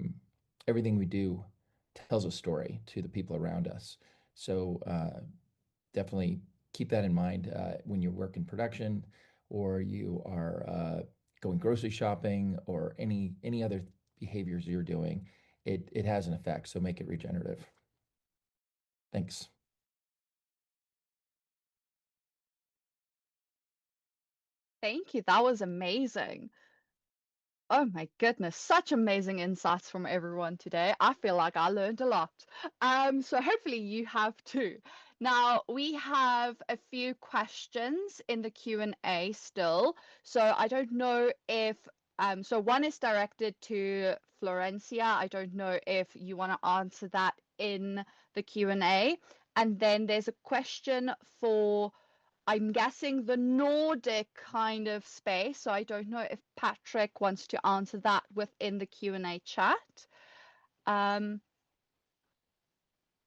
everything we do tells a story to the people around us. So definitely keep that in mind when you work in production, or you are going grocery shopping, or any other behaviors you're doing. It has an effect. So make it regenerative. Thanks. Thank you. That was amazing. Oh my goodness, such amazing insights from everyone today. I feel like I learned a lot. So hopefully you have too. Now we have a few questions in the Q&A still. So I don't know if so one is directed to Florencia. I don't know if you want to answer that in the Q&A. And then there's a question for, I'm guessing, the Nordic kind of space. So I don't know if Patrick wants to answer that within the Q&A chat.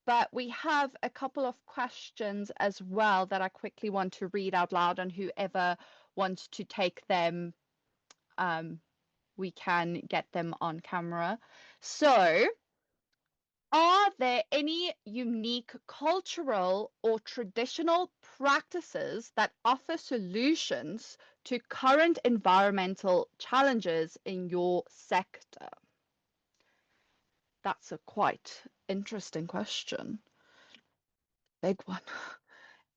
But we have a couple of questions as well that I quickly want to read out loud, and whoever wants to take them, we can get them on camera. So, are there any unique cultural or traditional practices that offer solutions to current environmental challenges in your sector? That's a quite interesting question. Big one.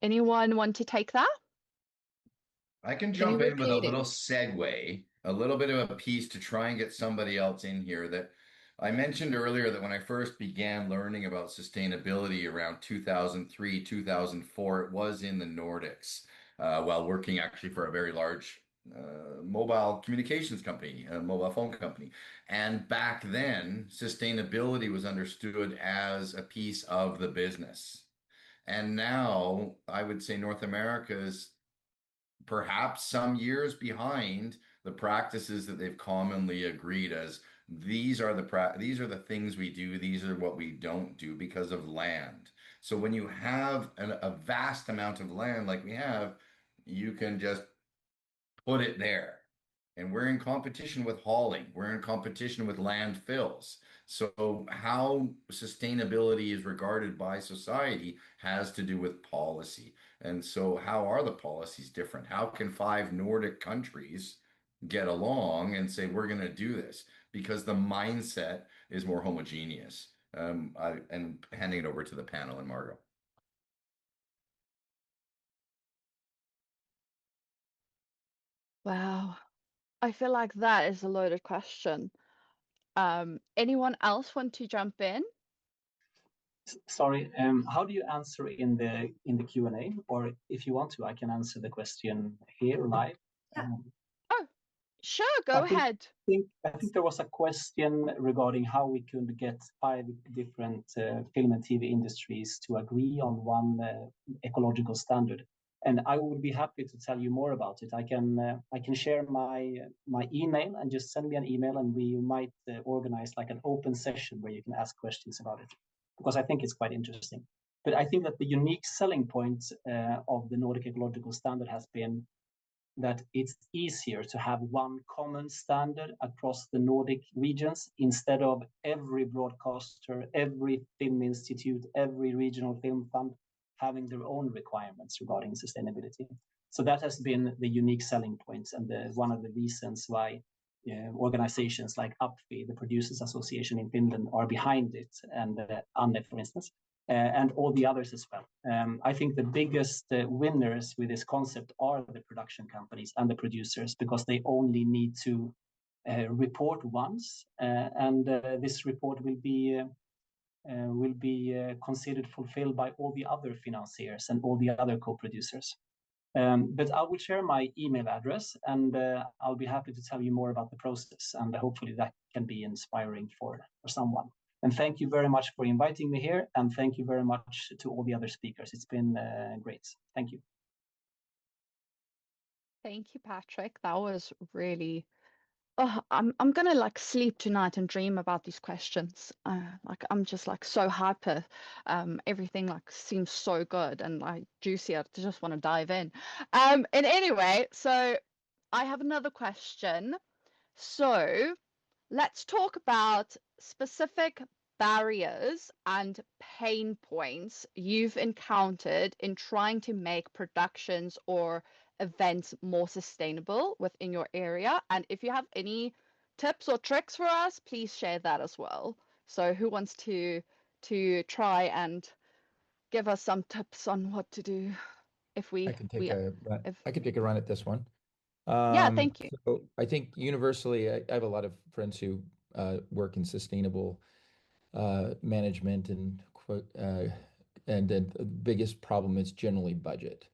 Anyone want to take that? I can jump in with a little segue, a little bit of a piece to try and get somebody else in here. That I mentioned earlier that when I first began learning about sustainability around 2003, 2004, it was in the Nordics, while working actually for a very large mobile communications company, a mobile phone company. And back then, sustainability was understood as a piece of the business. And now I would say North America is perhaps some years behind the practices that they've commonly agreed as these are the things we do, these are what we don't do because of land. So when you have a vast amount of land like we have, you can just put it there. And we're in competition with hauling. We're in competition with landfills. So how sustainability is regarded by society has to do with policy. And so how are the policies different? How can 5 Nordic countries get along and say, we're going to do this? Because the mindset is more homogeneous. And handing it over to the panel and Margot. Wow. I feel like that is a loaded question. Anyone else want to jump in? Sorry, how do you answer in the Q&A? Or if you want to, I can answer the question here live. Oh, sure, go ahead. I think there was a question regarding how we could get 5 different film and TV industries to agree on one ecological standard. And I would be happy to tell you more about it. I can share my email, and just send me an email, and we might organize like an open session where you can ask questions about it, because I think it's quite interesting. But I think that the unique selling point of the Nordic Ecological Standard has been that it's easier to have one common standard across the Nordic regions, instead of every broadcaster, every film institute, every regional film fund having their own requirements regarding sustainability. So that has been the unique selling points, and one of the reasons why organizations like APFI, the Producers Association in Finland, are behind it, and Anne, for instance, and all the others as well. I think the biggest winners with this concept are the production companies and the producers, because they only need to report once, and this report will be considered fulfilled by all the other financiers and all the other co-producers. But I will share my email address, and I'll be happy to tell you more about the process, and hopefully that can be inspiring for someone. And thank you very much for inviting me here, and thank you very much to all the other speakers. It's been great. Thank you. Thank you, Patrick. That was really. Oh, I'm gonna like sleep tonight and dream about these questions. Like I'm just like so hyper. Everything like seems so good and like juicy. I just want to dive in. And anyway, so I have another question. So let's talk about specific barriers and pain points you've encountered in trying to make productions or events more sustainable within your area. And if you have any tips or tricks for us, please share that as well. So who wants to try and give us some tips on what to do if we I can take a run at this one. Yeah, thank you. So I think universally, I have a lot of friends who work in sustainable management, and then the biggest problem is generally budget.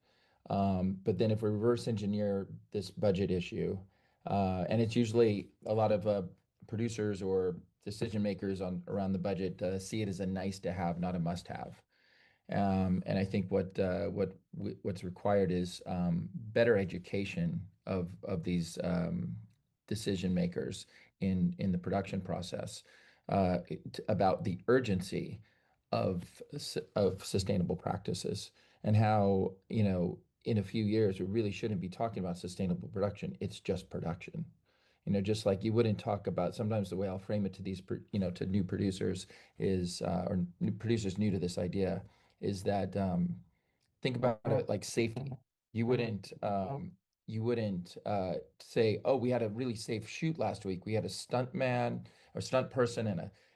But then if we reverse engineer this budget issue, and it's usually a lot of producers or decision makers around the budget see it as a nice to have, not a must have. And I think what's required is better education of these decision makers in the production process about the urgency of sustainable practices, and how, in a few years we really shouldn't be talking about sustainable production. It's just production. Just like you wouldn't talk about, sometimes the way I'll frame it to these, to new producers is, or new producers new to this idea, is that think about it like safety. You wouldn't say, oh, we had a really safe shoot last week. We had a stunt man or stunt person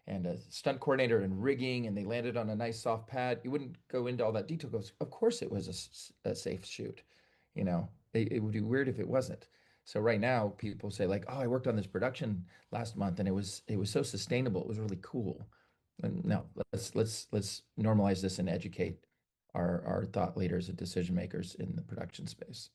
and a stunt coordinator and rigging, and they landed on a nice soft pad. You wouldn't go into all that detail. Of course it was a safe shoot. It would be weird if it wasn't. So right now people say like, oh, I worked on this production last month and it was so sustainable. It was really cool. And no, let's normalize this and educate our thought leaders and decision makers in the production space.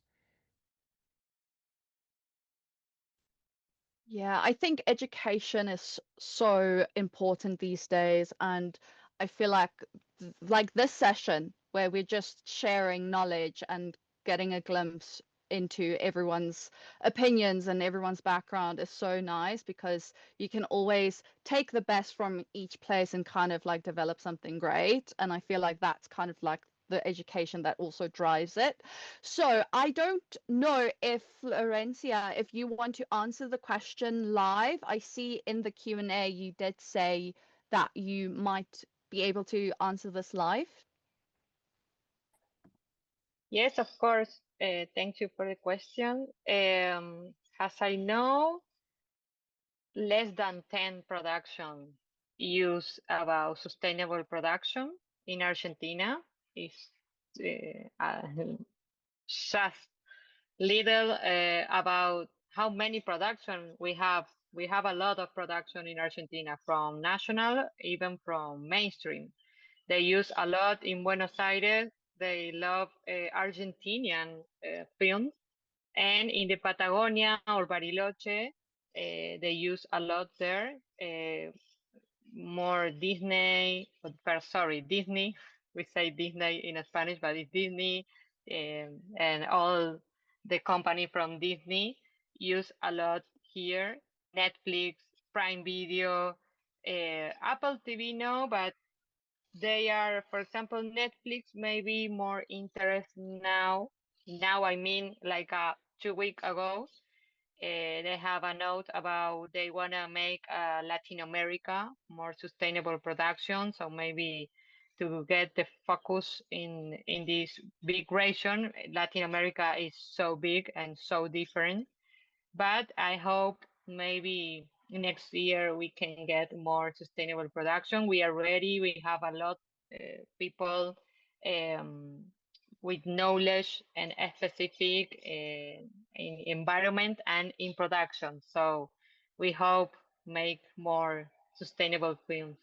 Yeah, I think education is so important these days, and I feel like this session where we're just sharing knowledge and getting a glimpse into everyone's opinions and everyone's background is so nice, because you can always take the best from each place and kind of like develop something great. And I feel like that's kind of like the education that also drives it. So I don't know if Florencia, if you want to answer the question live. I see in the Q&A you did say that you might be able to answer this live. Yes, of course. Thank you for the question. As I know, less than 10 production use about sustainable production in Argentina. Is just little about how many production we have. We have a lot of production in Argentina, from national, even from mainstream. They use a lot in Buenos Aires. They love Argentinian films. And in the Patagonia or Bariloche, they use a lot there. More Disney, sorry, Disney. We say Disney in Spanish, but it's Disney. And all the company from Disney use a lot here. Netflix, Prime Video, Apple TV, no, but they are, for example, Netflix maybe more interested now. Now, I mean, like 2 weeks ago, they have a note about they want to make Latin America more sustainable production. So maybe to get the focus in this big region. Latin America is so big and so different. But I hope maybe next year we can get more sustainable production. We are ready. We have a lot people with knowledge and a specific in environment and in production. So we hope make more sustainable films.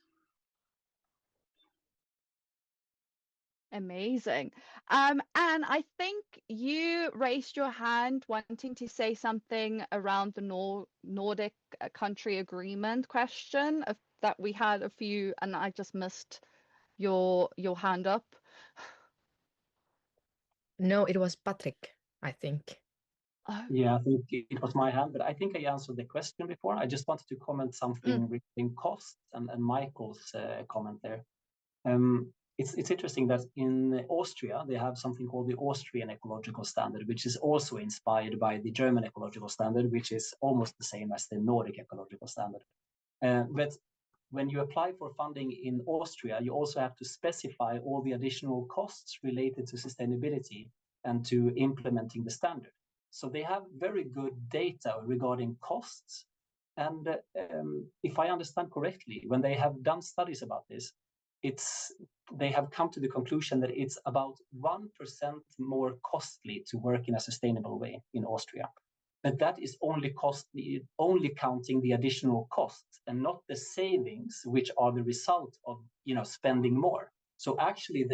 Amazing. And I think you raised your hand wanting to say something around the Nordic country agreement question. that we had a few, and I just missed your hand up. No, it was Patrick, I think. Oh. Yeah, I think it was my hand, but I think I answered the question before. I just wanted to comment something regarding costs and Michael's comment there. It's interesting that in Austria, they have something called the Austrian Ecological Standard, which is also inspired by the German Ecological Standard, which is almost the same as the Nordic Ecological Standard. But when you apply for funding in Austria, you also have to specify all the additional costs related to sustainability and to implementing the standard. So they have very good data regarding costs. And if I understand correctly, when they have done studies about this, they have come to the conclusion that it's about 1% more costly to work in a sustainable way in Austria. But that is only counting the additional costs and not the savings, which are the result of spending more. So actually,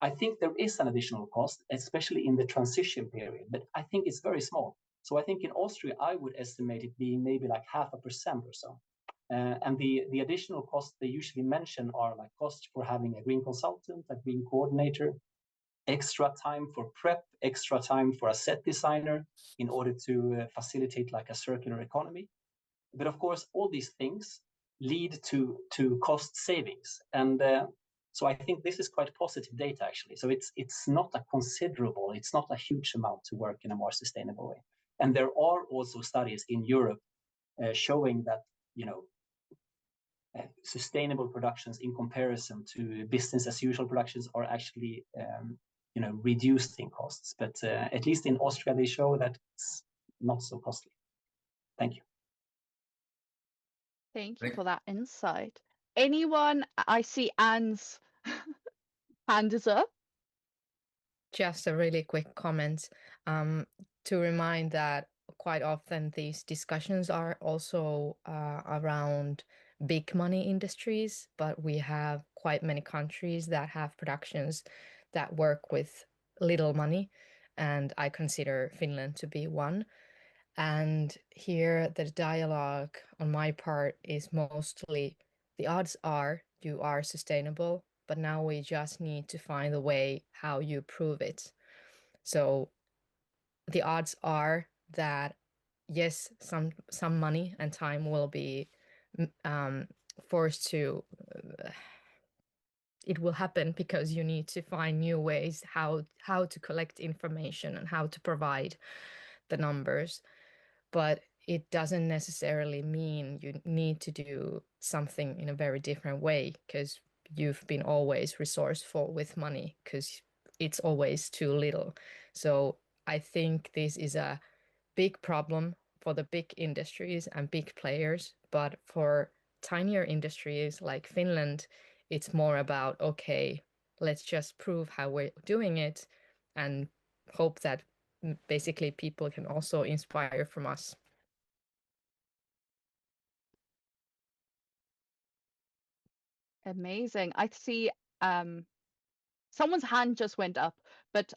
I think there is an additional cost, especially in the transition period, but I think it's very small. So I think in Austria, I would estimate it being maybe like 0.5% or so. And the additional costs they usually mention are like costs for having a green consultant, a green coordinator, extra time for prep, extra time for a set designer in order to facilitate like a circular economy. But of course, all these things lead to cost savings. And so I think this is quite positive data, actually. So it's not it's not a huge amount to work in a more sustainable way. And there are also studies in Europe showing that, sustainable productions in comparison to business as usual productions are actually reduced in costs, but at least in Austria they show that it's not so costly. Thank you. Thank you for that insight. Anyone? I see Anne's hand is up. Just a really quick comment to remind that quite often these discussions are also around big money industries, but we have quite many countries that have productions that work with little money, and I consider Finland to be one. And here the dialogue on my part is mostly the odds are you are sustainable, but now we just need to find a way how you prove it. So the odds are that yes, some money and time will be forced to it will happen because you need to find new ways how to collect information and how to provide the numbers. But it doesn't necessarily mean you need to do something in a very different way because you've been always resourceful with money because it's always too little. So I think this is a big problem for the big industries and big players, but for tinier industries like Finland, it's more about, okay, let's just prove how we're doing it and hope that basically people can also inspire from us. Amazing. I see someone's hand just went up, but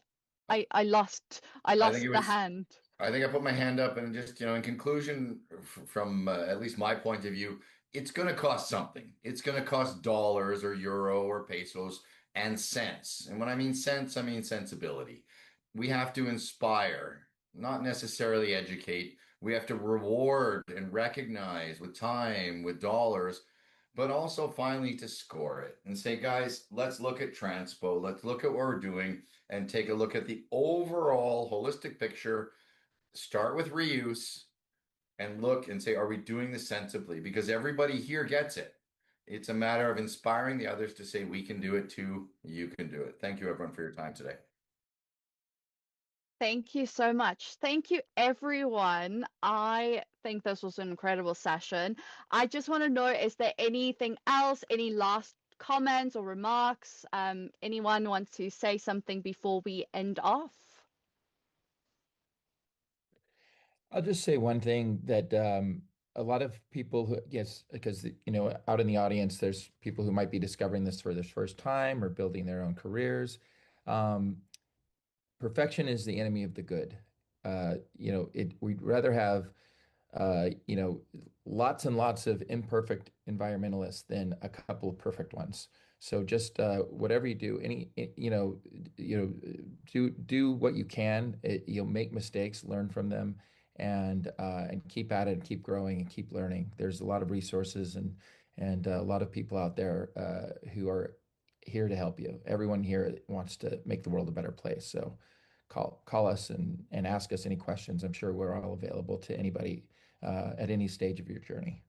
I lost the hand. I think I put my hand up and just, in conclusion, from at least my point of view, it's going to cost something. It's going to cost dollars or euro or pesos and cents. And when I mean cents, I mean sensibility. We have to inspire, not necessarily educate. We have to reward and recognize with time, with dollars, but also finally to score it and say, guys, let's look at Transpo. Let's look at what we're doing and take a look at the overall holistic picture. Start with reuse and look and say, are we doing this sensibly? Because everybody here gets it. It's a matter of inspiring the others to say, we can do it too. You can do it. Thank you, everyone, for your time today. Thank you so much. Thank you, everyone. I think this was an incredible session. I just want to know, is there anything else, any last comments or remarks? Anyone wants to say something before we end off? I'll just say one thing that a lot of people who, yes, because, out in the audience, there's people who might be discovering this for the first time or building their own careers. Perfection is the enemy of the good. We'd rather have you know, lots and lots of imperfect environmentalists than a couple of perfect ones. So just whatever you do, do what you can. You'll make mistakes, learn from them, and keep at it, and keep growing, and keep learning. There's a lot of resources and a lot of people out there who are here to help you. Everyone here wants to make the world a better place. So call us and ask us any questions. I'm sure we're all available to anybody at any stage of your journey.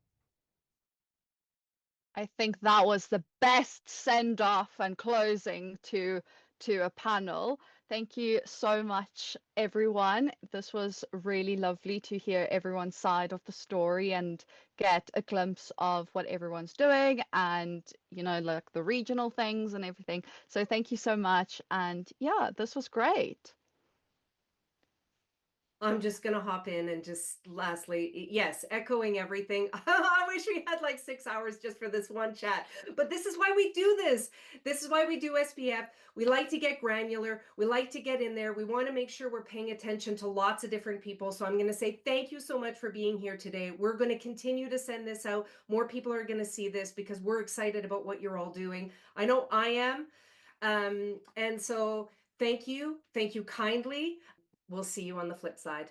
I think that was the best send off and closing to a panel. Thank you so much, everyone. This was really lovely to hear everyone's side of the story and get a glimpse of what everyone's doing and, you know, like the regional things and everything. So thank you so much. And yeah, this was great. I'm just going to hop in and just lastly, yes, echoing everything. I wish we had like 6 hours just for this one chat, but this is why we do this. This is why we do SPF. We like to get granular. We like to get in there. We want to make sure we're paying attention to lots of different people. So I'm going to say thank you so much for being here today. We're going to continue to send this out. More people are going to see this because we're excited about what you're all doing. I know I am. And so thank you. Thank you kindly. We'll see you on the flip side.